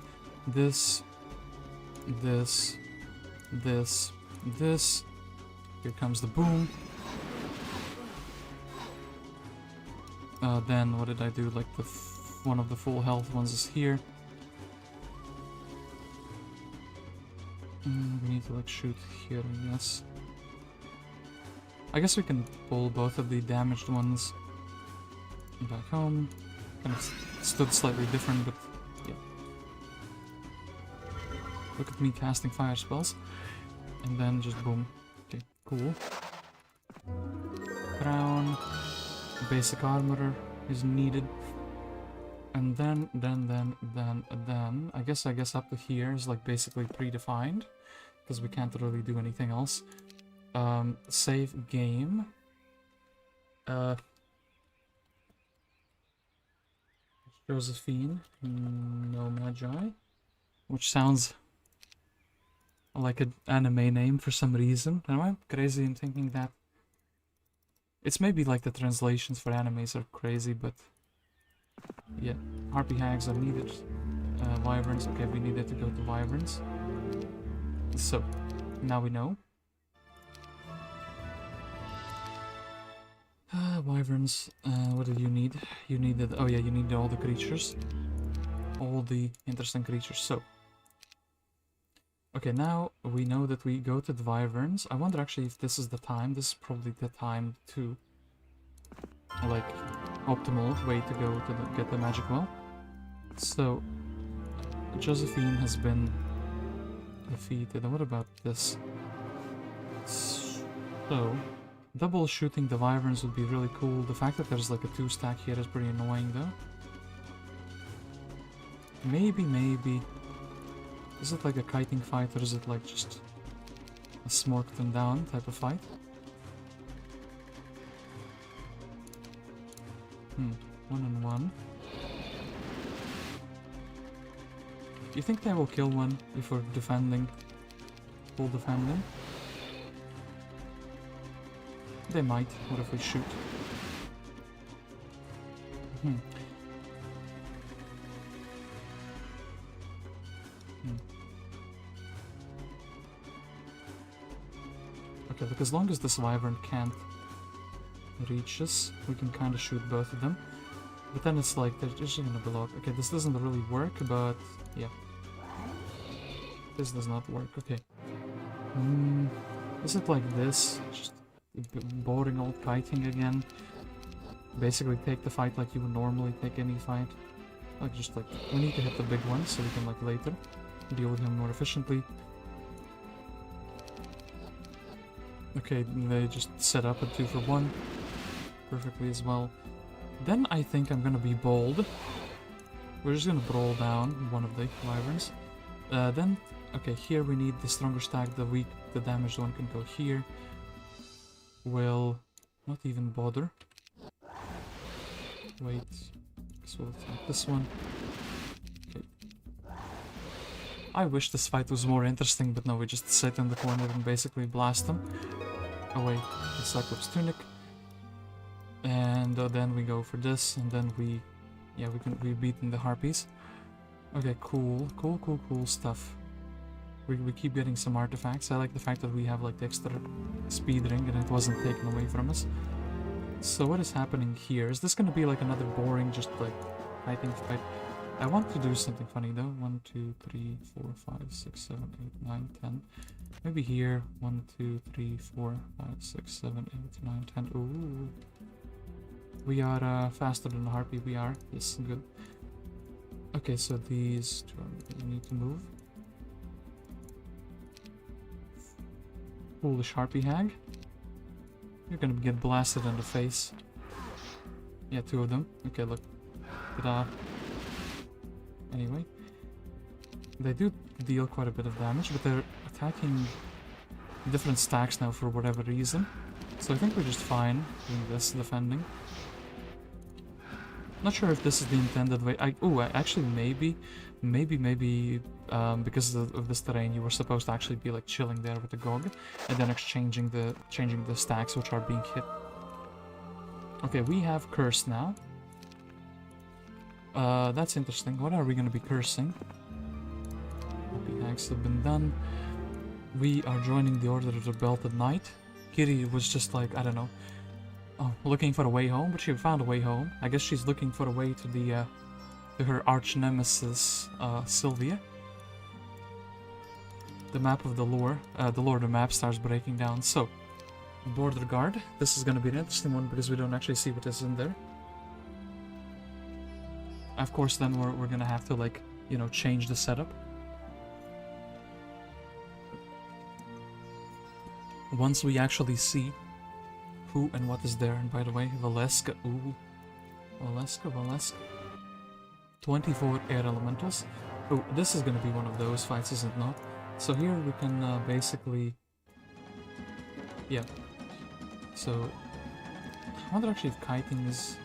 this. Here comes the boom. Then what did I do? Like the one of the full health ones is here. We need to like shoot here, I guess. I guess we can pull both of the damaged ones back home. Kind of stood slightly different, but yeah. Look at me casting fire spells. And then just boom. Okay, cool. Crown. Basic armor is needed. And then, I guess up to here is like basically predefined. Because we can't really do anything else. Save game. Josephine. No Magi. Which sounds like an anime name for some reason. Am I crazy in thinking that? It's maybe like the translations for animes are crazy, but yeah. Harpy Hags are needed. Wyverns. Okay, we needed to go to Wyverns. So, now we know. Wyverns, what do you need? You needed, oh yeah, you need all the creatures. All the interesting creatures, so. Okay, now we know that we go to the Wyverns. I wonder actually if this is the time. This is probably the time to, like, optimal way to go to get the magic well. So, Josephine has been defeated. And what about this? So, double shooting the wyverns would be really cool. The fact that there's like a 2-stack here is pretty annoying though. Maybe. Is it like a kiting fight or is it like just a smoke them down type of fight? 1-on-1. Do you think they will kill one if we're defending? Full defending? They might. What if we shoot? Okay, look, as long as this wyvern can't reach us, we can kind of shoot both of them. But then it's like, they're just gonna block. Okay, this doesn't really work, but yeah. This does not work, okay. Is it like this? Just boring old kiting again? Basically take the fight like you would normally take any fight. Like, just like, we need to hit the big one so we can like later deal with him more efficiently. Okay, they just set up a 2-for-1 perfectly as well. Then I think I'm gonna be bold. We're just gonna brawl down one of the wyverns. Then, okay, here we need the stronger stack, the damaged one can go here. We'll not even bother. Wait, so we'll take this one. Okay. I wish this fight was more interesting, but no, we just sit in the corner and basically blast them. Away the Cyclops Tunic. And then we go for this, and then we beaten the Harpies. Okay, cool stuff. We keep getting some artifacts. I like the fact that we have like the extra speed ring and it wasn't taken away from us. So what is happening here? Is this gonna be like another boring, just like fighting fight? I want to do something funny though. 1, 2, 3, 4, 5, 6, 7, 8, 9, 10. Maybe here. 1, 2, 3, 4, 5, 6, 7, 8, 9, 10. Ooh. We are faster than the Harpy, we are. Yes, good. Okay, so these two we need to move. Foolish Harpy Hag. You're gonna get blasted in the face. Yeah, 2 of them. Okay, look. Ta-da. Anyway. They do deal quite a bit of damage, but they're attacking different stacks now for whatever reason. So I think we're just fine doing this, defending. Not sure if this is the intended way. Actually, maybe, because of this terrain, you were supposed to actually be like chilling there with the Gog, and then changing the stacks which are being hit. Okay, we have curse now. That's interesting. What are we gonna be cursing? The Hags have been done. We are joining the Order of the Belted Knight. Kyrre was just like, I don't know. Oh, looking for a way home, but she found a way home. I guess she's looking for a way to to her arch nemesis, Sylvia. The map of the lore of the map starts breaking down. So, Border Guard. This is gonna be an interesting one because we don't actually see what is in there. Of course, then we're gonna have to like, you know, change the setup. Once we actually see who and what is there. And by the way, Valeska, ooh. Valeska. 24 air elementals. Oh, this is gonna be one of those fights, is it not? So here we can basically... Yeah. So... I wonder actually if kiting is...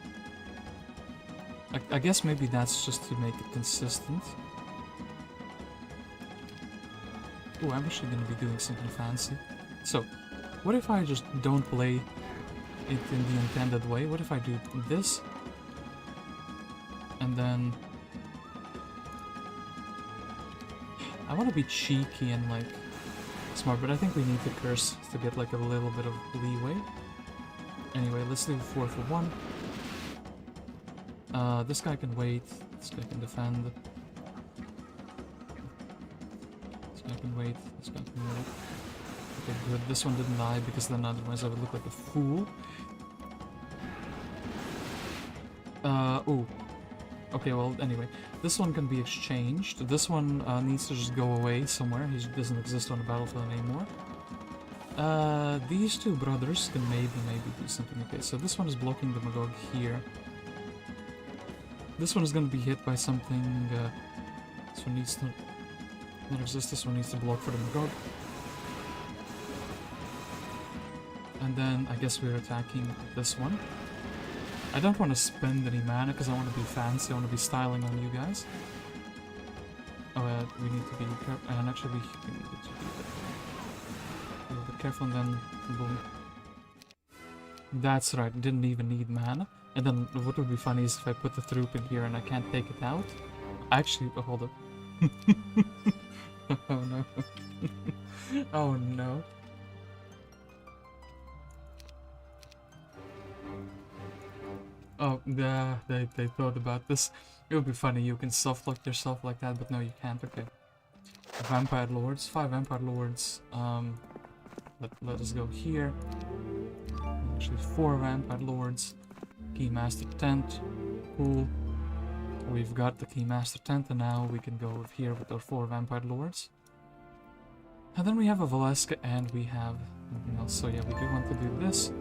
I guess maybe that's just to make it consistent. Oh, I'm actually gonna be doing something fancy. So, what if I just don't play it in the intended way? What if I do this? And then... I want to be cheeky and like smart, but I think we need to curse to get like a little bit of leeway. Anyway, let's do 4 for 1. This guy can wait. This guy can defend. This guy can wait. This guy can wait. Okay, good. This one didn't die because then otherwise I would look like a fool. Ooh. Okay, well, anyway, this one can be exchanged. This one needs to just go away somewhere. He doesn't exist on the battlefield anymore. These two brothers can maybe do something. Okay, so this one is blocking the Magog here. This one is going to be hit by something. This one needs to not exist. This one needs to block for the Magog. And then I guess we're attacking this one. I don't want to spend any mana because I want to be fancy. I want to be styling on you guys. Oh, we need to be careful. And actually, we need to be a little bit careful. And then boom. That's right. Didn't even need mana. And then what would be funny is if I put the troop in here and I can't take it out. Actually, oh, hold up. Oh no. Oh no. Oh, yeah, they thought about this. It would be funny, you can softlock yourself like that, but no, you can't. Okay. Vampire Lords, 5 Vampire Lords. Let us go here. Actually, 4 Vampire Lords. Keymaster Tent. Cool. We've got the Keymaster Tent, and now we can go over here with our 4 Vampire Lords. And then we have a Valeska, and we have nothing else. So yeah, we do want to do this.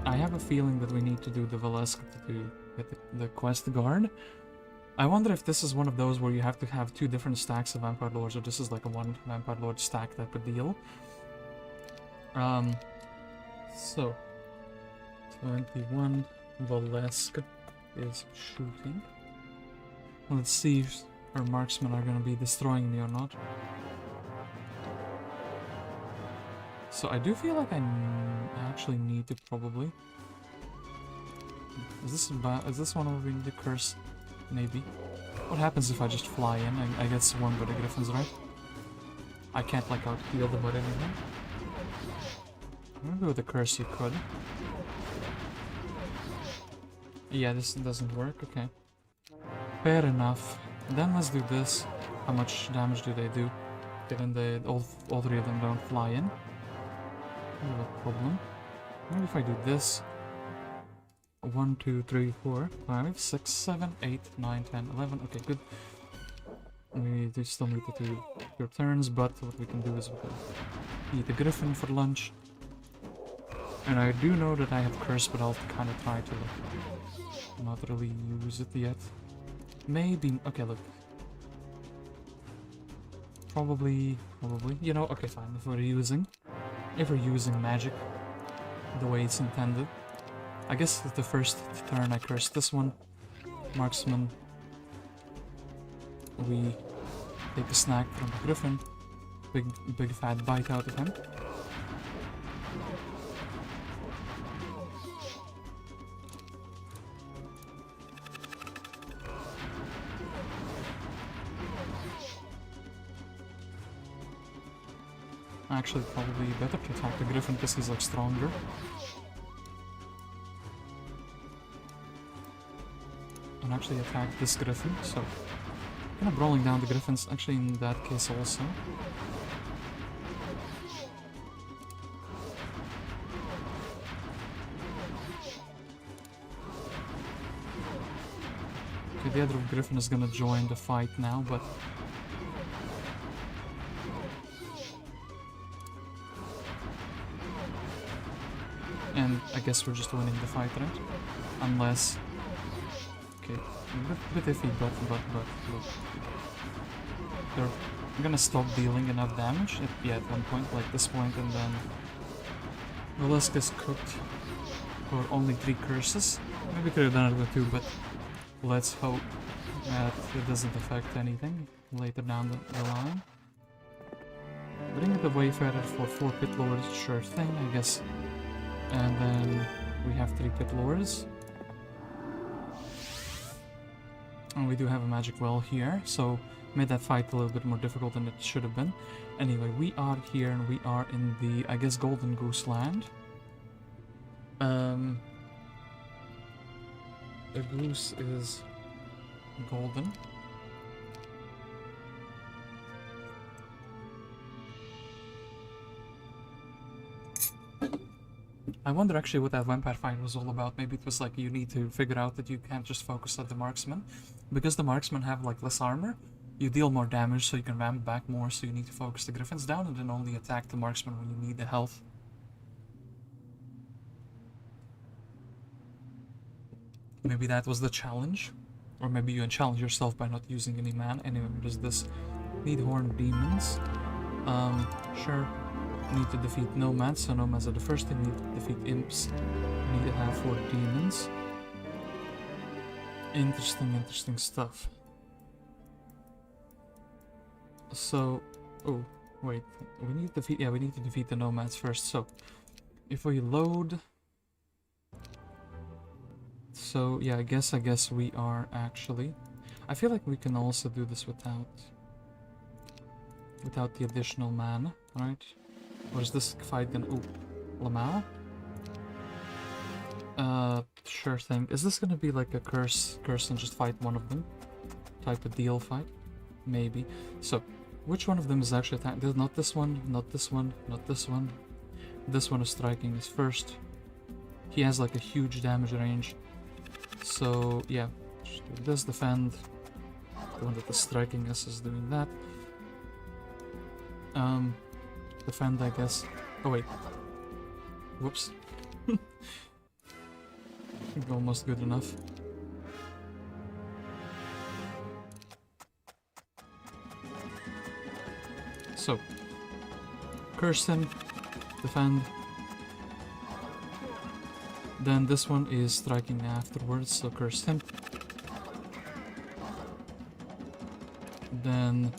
I have a feeling that we need to do the Valeska to get the quest guard. I wonder if this is one of those where you have to have 2 different stacks of Vampire Lords, or this is like a 1 Vampire Lord stack type of deal. So 21 Valeska is shooting. Let's see if our marksmen are gonna be destroying me or not. So I do feel like I actually need to probably. Is this one where we need to curse? Maybe. What happens if I just fly in? I get swarmed by the Griffins, right? I can't like out-heal them or anything. Maybe with the curse you could. Yeah, this doesn't work. Okay. Fair enough. Then let's do this. How much damage do they do? Okay, then all 3 of them don't fly in. No problem. Maybe if I do this. 1, 2, 3, 4, 5, 6, 7, 8, 9, 10, 11. Okay, good. We do still need to do your turns, but what we can do is we can eat the Griffin for lunch. And I do know that I have Curse, but I'll kind of try to not really use it yet. Maybe. Okay, look. Probably. You know, okay, fine. If we're using magic the way it's intended. I guess the first turn I curse this one. Marksman. We take a snack from the Griffin. Big fat bite out of him. Actually, probably better to attack the Griffin because he's like stronger. And actually attack this Griffin, so kind of brawling down the Griffins, actually in that case also. Okay, the other Griffin is gonna join the fight now, but and I guess we're just winning the fight, right? Unless... Okay, a bit iffy, but look. They're gonna stop dealing enough damage at one point, like this point, and then... Valeska is cooked for only 3 curses. Maybe could have done it with 2, but let's hope that it doesn't affect anything later down the line. Bring it away further for 4 Pit Lords, sure thing, I guess. And then we have 3 Pit Lords. And we do have a magic well here, so made that fight a little bit more difficult than it should have been. Anyway, we are here and we are in the, I guess, Golden Goose Land. The goose is golden. I wonder actually what that vampire fight was all about. Maybe it was like you need to figure out that you can't just focus at the marksman. Because the marksmen have like less armor, you deal more damage so you can ramp back more, so you need to focus the griffins down and then only attack the marksman when you need the health. Maybe that was the challenge. Or maybe you challenge yourself by not using any man. Anyway, does this need horned demons? Sure. Need to defeat nomads, so nomads are the first thing. Need to defeat imps. Need to have 4 demons. Interesting stuff. So, oh, wait, we need to defeat, yeah, we need to defeat the nomads first. So, if we load, so yeah, I guess we are actually, I feel like we can also do this without the additional mana, right? Or is this fight gonna, ooh, Lamau? Sure thing. Is this gonna be like a curse and just fight one of them? Type of deal fight? Maybe. So, which one of them is actually attacking? Not this one, not this one, not this one. This one is striking us first. He has like a huge damage range. So, yeah. Just do this, defend. The one that is striking us is doing that. Defend, I guess. Oh, wait. Whoops. Almost good enough. So, curse him, defend. Then this one is striking afterwards, so curse him. Then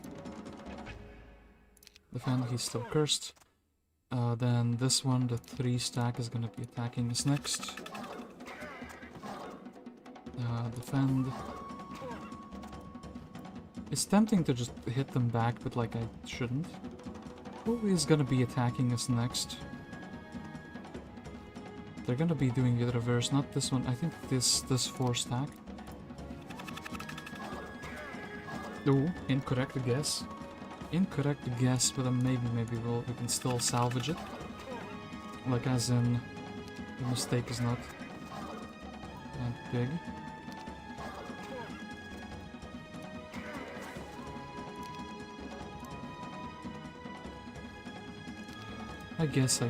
defend, he's still cursed. Then this one, the 3 stack, is gonna be attacking us next. Defend. It's tempting to just hit them back, but like I shouldn't. Who is gonna be attacking us next? They're gonna be doing the reverse, not this one. I think this 4 stack. Oh, incorrect guess. Incorrect guess, but maybe we can still salvage it. Like as in, the mistake is not that big. I guess.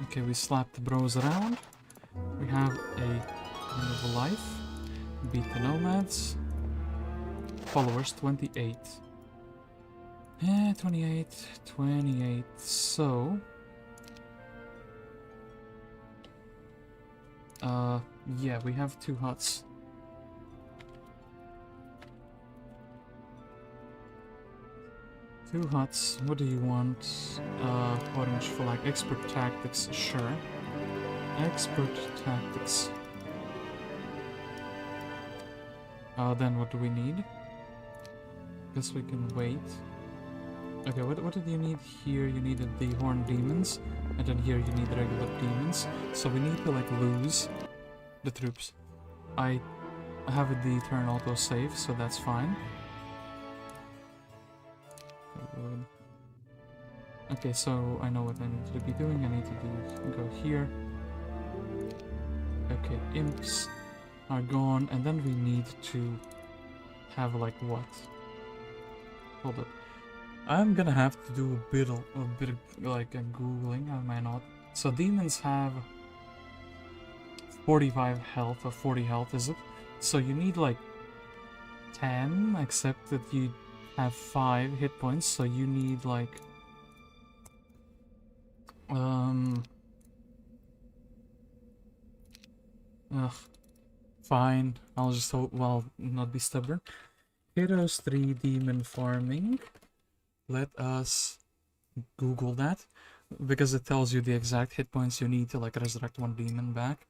Okay, we slap the bros around. We have a End of Life. Beat the nomads. Followers 28. 28. So, yeah, we have 2 huts. Two huts. What do you want? Orange flag. Expert tactics. Sure. Expert tactics. Then what do we need? Guess we can wait. Okay, what did you need here? You needed the horned demons, and then here you need regular demons. So we need to like lose the troops. I have the turn auto save, so that's fine. Okay, so I know what I need to be doing. I need to go here. Okay, imps are gone, and then we need to have like what? Hold up. I'm gonna have to do a bit of like a googling. I might not. So demons have 45 health or 40 health, is it? So you need like 10, except that you have 5 hit points. So you need like fine. I'll just hope. Well, not be stubborn. Heroes 3 demon farming. Let us Google that, because it tells you the exact hit points you need to like resurrect 1 demon back.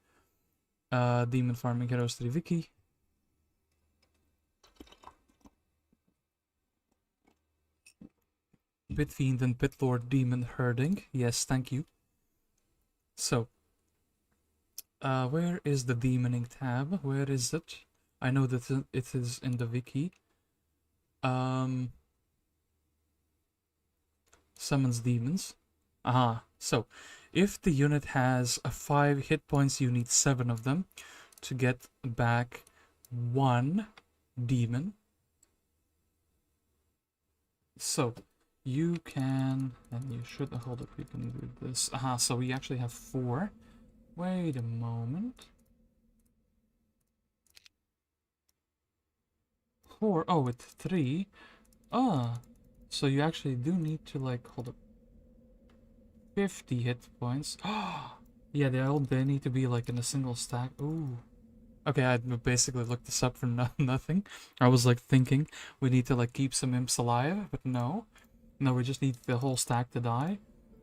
Demon farming Heroes 3 wiki. Pit Fiend and Pit Lord demon herding. Yes, thank you. So, where is the demoning tab? Where is it? I know that it is in the wiki. Summons demons. Aha. So, if the unit has a 5 hit points, you need 7 of them to get back 1 demon. So, you can, and you should, hold up, we can do this. Aha, so we actually have 4. Wait a moment. 4, oh, with 3. Ah, so you actually do need to, like, hold up. 50 hit points. Yeah, they need to be, like, in a single stack. Ooh. Okay, I basically looked this up for nothing. I was, like, thinking we need to, like, keep some imps alive, but no. No, we just need the whole stack to die.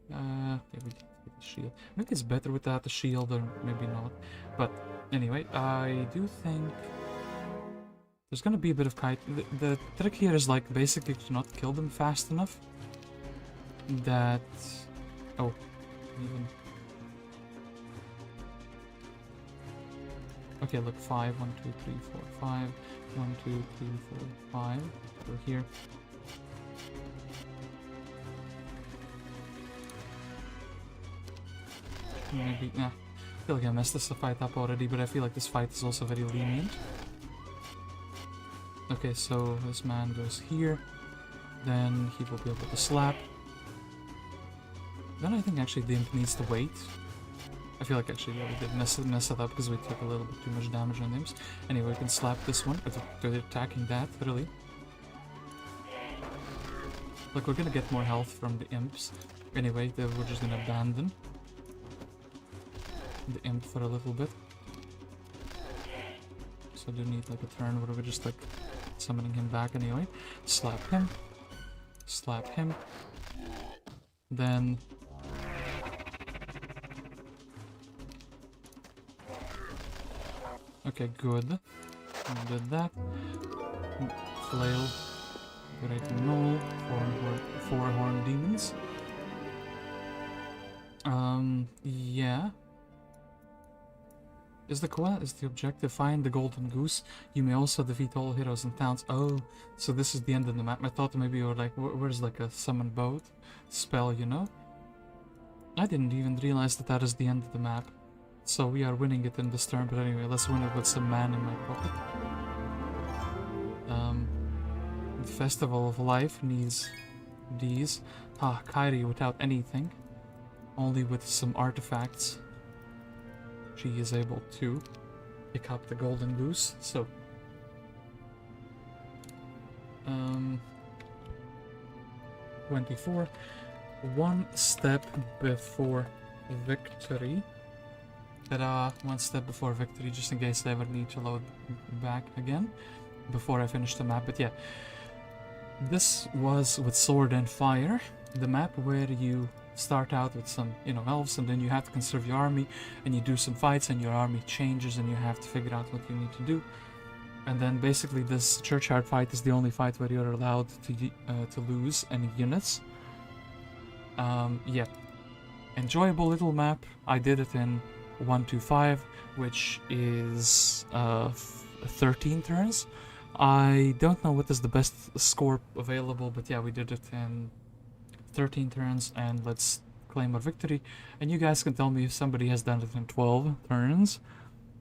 Yeah, we get the shield. Maybe it's better without the shield, or maybe not. But anyway, I do think there's gonna be a bit of kite. The trick here is, like, basically to not kill them fast enough. That... Oh, even... Okay, look, 5, 1, 2, 3, 4, 5. 1, 2, 3, 4, 5. We're here. Maybe, nah. I feel like I messed this fight up already, but I feel like this fight is also very lenient. Okay, so this man goes here. Then he will be able to slap. Then I think actually the imp needs to wait. I feel like actually yeah, we did mess it up because we took a little bit too much damage on imps. Anyway, we can slap this one. They're attacking that, really. Look, we're gonna get more health from the imps. Anyway, we're just gonna abandon the imp for a little bit. So I do need like a turn where we're just like summoning him back anyway. Slap him. Slap him. Then... Okay, good. Did that. Flail. Great Gnoll. 4 horn demons. Yeah. Is the objective find the golden goose? You may also defeat all heroes and towns. Oh, so this is the end of the map. I thought maybe you were like, where's like a summon boat spell, you know? I didn't even realize that is the end of the map. So we are winning it in this turn, but anyway, let's win it with some man in my pocket. The Festival of Life needs these. Ah, Kyrre without anything. Only with some artifacts. She is able to pick up the golden goose, so... 24. One step before victory. Ta-da! One step before victory, just in case I ever need to load back again before I finish the map. But yeah, this was with Sword and Fire, the map where you start out with some, you know, elves, and then you have to conserve your army, and you do some fights, and your army changes, and you have to figure out what you need to do. And then basically this churchyard fight is the only fight where you're allowed to lose any units. Yeah, enjoyable little map. I did it in 1-5, which is 13 turns. I don't know what is the best score available, but yeah, we did it in 13 turns, and let's claim our victory. And you guys can tell me if somebody has done it in 12 turns.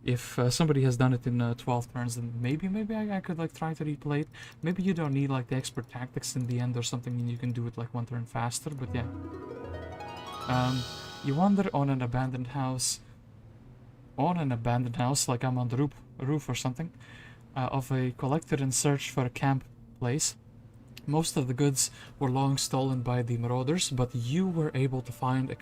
If somebody has done it in 12 turns, then maybe I could like try to replay it. Maybe you don't need like the expert tactics in the end or something, and you can do it like 1 turn faster, but yeah. You wander on an abandoned house. Like I'm on the roof or something, of a collector in search for a camp place. Most of the goods were long stolen by the marauders, but you were able to find a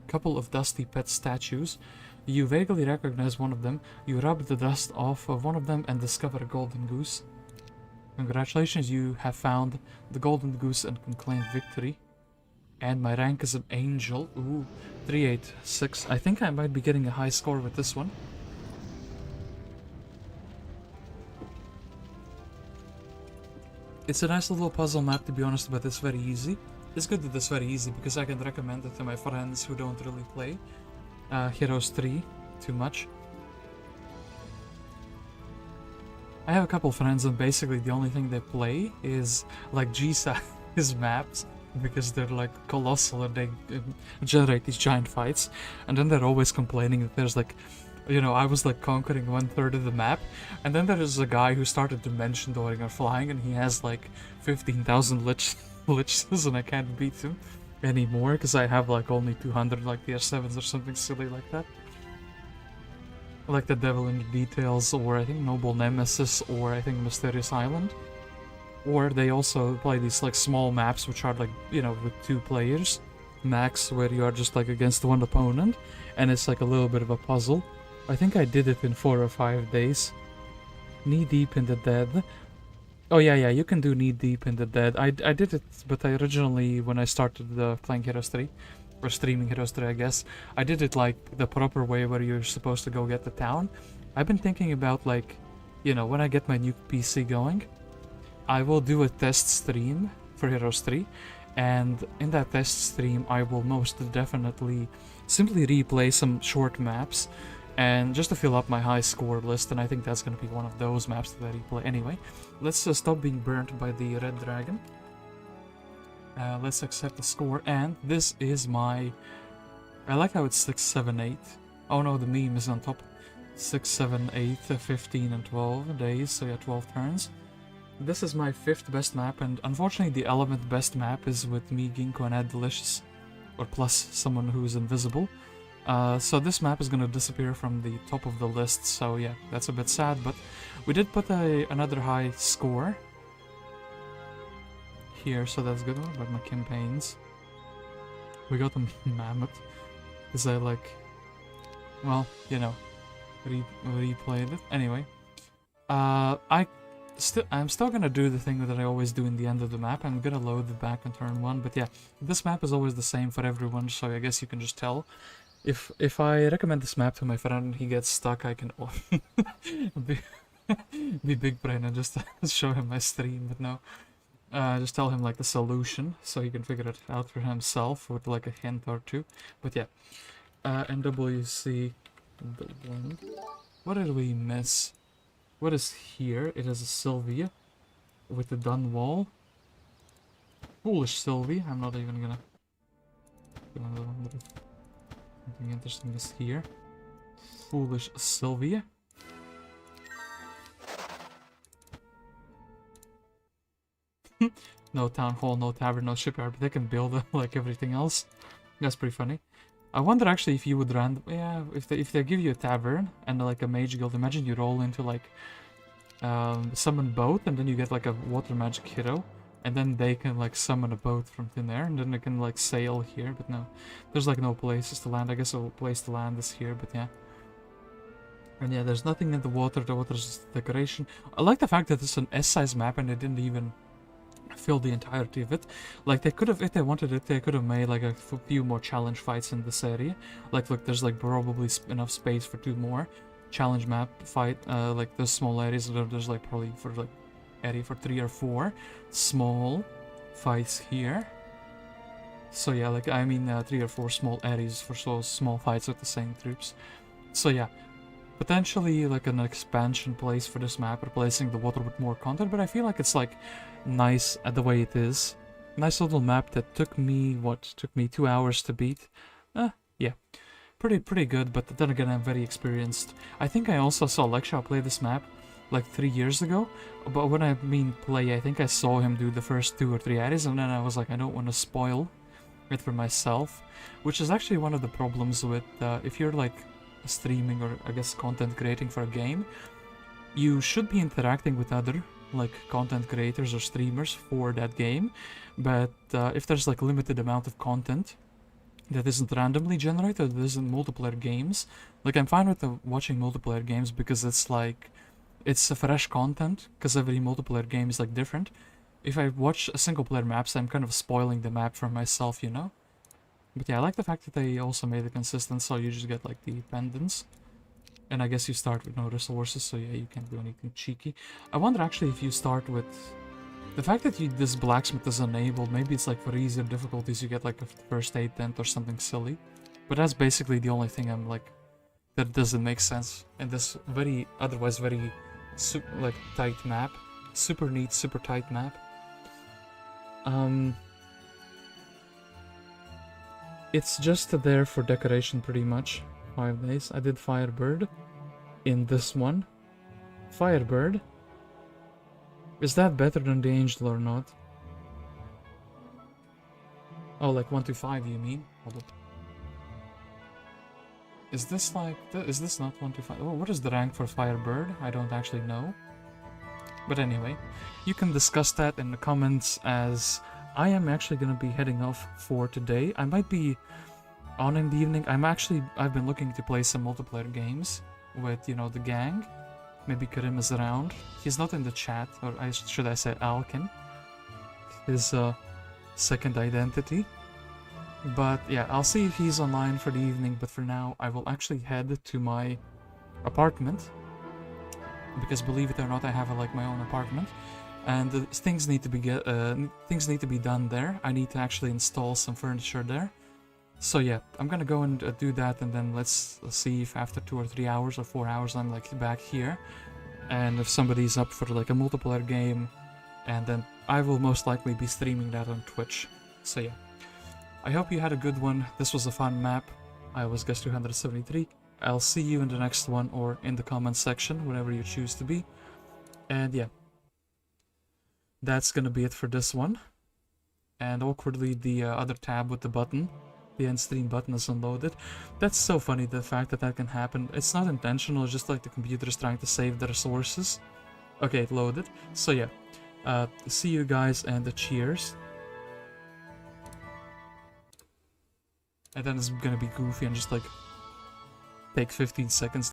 couple of dusty pet statues. You vaguely recognize one of them. You rub the dust off of one of them and discover a golden goose. Congratulations, you have found the golden goose and can claim victory. And my rank is an angel. Ooh, 386. I think I might be getting a high score with this one. It's a nice little puzzle map, to be honest, but it's very easy. It's good that it's very easy because I can recommend it to my friends who don't really play Heroes 3 too much. I have a couple friends and basically the only thing they play is like G-size maps. because they're like colossal and they generate these giant fights. And then they're always complaining that there's like, you know, I was like conquering 1/3 of the map, and then there is a guy who started dimension dooring or flying, and he has like 15,000 liches, and I can't beat him anymore because I have like only 200 like the S7s or something silly like that. Like the Devil in the Details, or I think Noble Nemesis, or I think Mysterious Island. Or they also play these like small maps which are like, you know, with 2 players max, where you are just like against one opponent, and it's like a little bit of a puzzle. I think I did it in 4 or 5 days. Knee Deep in the Dead. Oh yeah, you can do Knee Deep in the Dead. I did it, but I originally, when I started playing Heroes 3, or streaming Heroes 3 I guess, I did it like the proper way where you're supposed to go get the town. I've been thinking about like, you know, when I get my new PC going, I will do a test stream for Heroes 3, and in that test stream I will most definitely simply replay some short maps, and just to fill up my high score list, and I think that's going to be one of those maps that I replay. Anyway, let's stop being burnt by the red dragon. Let's accept the score, and this is my... I like how it's 6, 7, 8. Oh no, the meme is on top. 6, 7, 8, 15 and 12 days, so yeah, 12 turns. This is my 5th best map, and unfortunately the 11th best map is with me, Ginkgo, and Ed Delicious, or plus someone who is invisible. So this map is gonna disappear from the top of the list, so yeah, that's a bit sad, but we did put another high score here, so that's good. What about my campaigns? We got a mammoth, because I like, well, you know, replayed it. Anyway, I'm still gonna do the thing that I always do in the end of the map. I'm gonna load it back on turn 1, but yeah, this map is always the same for everyone, so I guess you can just tell. If I recommend this map to my friend and he gets stuck, I can be big brain and just show him my stream, but no. Just tell him like the solution, so he can figure it out for himself with like a hint or 2. But yeah, NWC Dublin. What did we miss? What is here? It is a Sylvia with the dun wall. Foolish Sylvie. I'm not even gonna. Something interesting is here. Foolish Sylvia. No town hall, no tavern, no shipyard, but they can build like everything else. That's pretty funny. I wonder actually if you would if they give you a tavern and like a mage guild, imagine you roll into like summon boat, and then you get like a water magic hero, and then they can like summon a boat from thin air, and then they can like sail here, but no. There's like no places to land. I guess a place to land is here, but yeah. And yeah, there's nothing in the water's just decoration. I like the fact that it's an S-size map and they didn't even fill the entirety of it. Like they could have, if they wanted it, they could have made like a few more challenge fights in this area. Like look, there's like probably enough space for 2 more challenge map fight. Like there's small areas, there's like probably for like area for 3 or 4 small fights here. So yeah, like I mean 3 or 4 small areas for so small fights with the same troops. So yeah, potentially like an expansion place for this map, replacing the water with more content, but I feel like it's like nice at the way it is. Nice little map that took me 2 hours to beat. Yeah, pretty good, but then again I'm very experienced. I think I also saw Lexia play this map like 3 years ago, but when I mean play, I think I saw him do the first 2 or 3 areas, and then I was like, I don't want to spoil it for myself, which is actually one of the problems with if you're like streaming or I guess content creating for a game, you should be interacting with other like content creators or streamers for that game, but if there's like limited amount of content that isn't randomly generated, that isn't multiplayer games, like I'm fine with watching multiplayer games because it's like it's a fresh content, because every multiplayer game is like different. If I watch a single player maps, I'm kind of spoiling the map for myself, you know. But yeah, I like the fact that they also made it consistent, so you just get like the pendants. And I guess you start with no resources, so yeah, you can't do anything cheeky. I wonder actually if you start with... The fact that this blacksmith is enabled, maybe it's like for easier difficulties you get like a first aid tent or something silly. But that's basically the only thing I'm like... that doesn't make sense in this otherwise very like tight map. Super neat, super tight map. It's just there for decoration pretty much. 5 days. I did Firebird in this one. Firebird. Is that better than the Angel or not? Oh, like 1 to 5 you mean? Hold up. Is this like... is this not 1 to 5? Oh, what is the rank for Firebird? I don't actually know. But anyway, you can discuss that in the comments, as I am actually going to be heading off for today. I might be on in the evening. I've been looking to play some multiplayer games with, you know, the gang. Maybe Kyrre is around. He's not in the chat, or should I say Alkin. His second identity. But yeah, I'll see if he's online for the evening, but for now I will actually head to my apartment. Because believe it or not, I have like my own apartment. And things need to be done there. I need to actually install some furniture there. So yeah, I'm gonna go and do that, and then let's see if after 2 or 3 hours or 4 hours I'm like back here. And if somebody's up for like a multiplayer game, and then I will most likely be streaming that on Twitch. So yeah. I hope you had a good one. This was a fun map. I was Guest 273. I'll see you in the next one, or in the comments section, whatever you choose to be. And yeah. That's gonna be it for this one. And awkwardly, the other tab with the button, the end stream button, is unloaded. That's so funny, the fact that that can happen. It's not intentional, it's just like the computer is trying to save the resources. Okay, it loaded. So yeah. See you guys, and cheers. And then it's gonna be goofy and just like take 15 seconds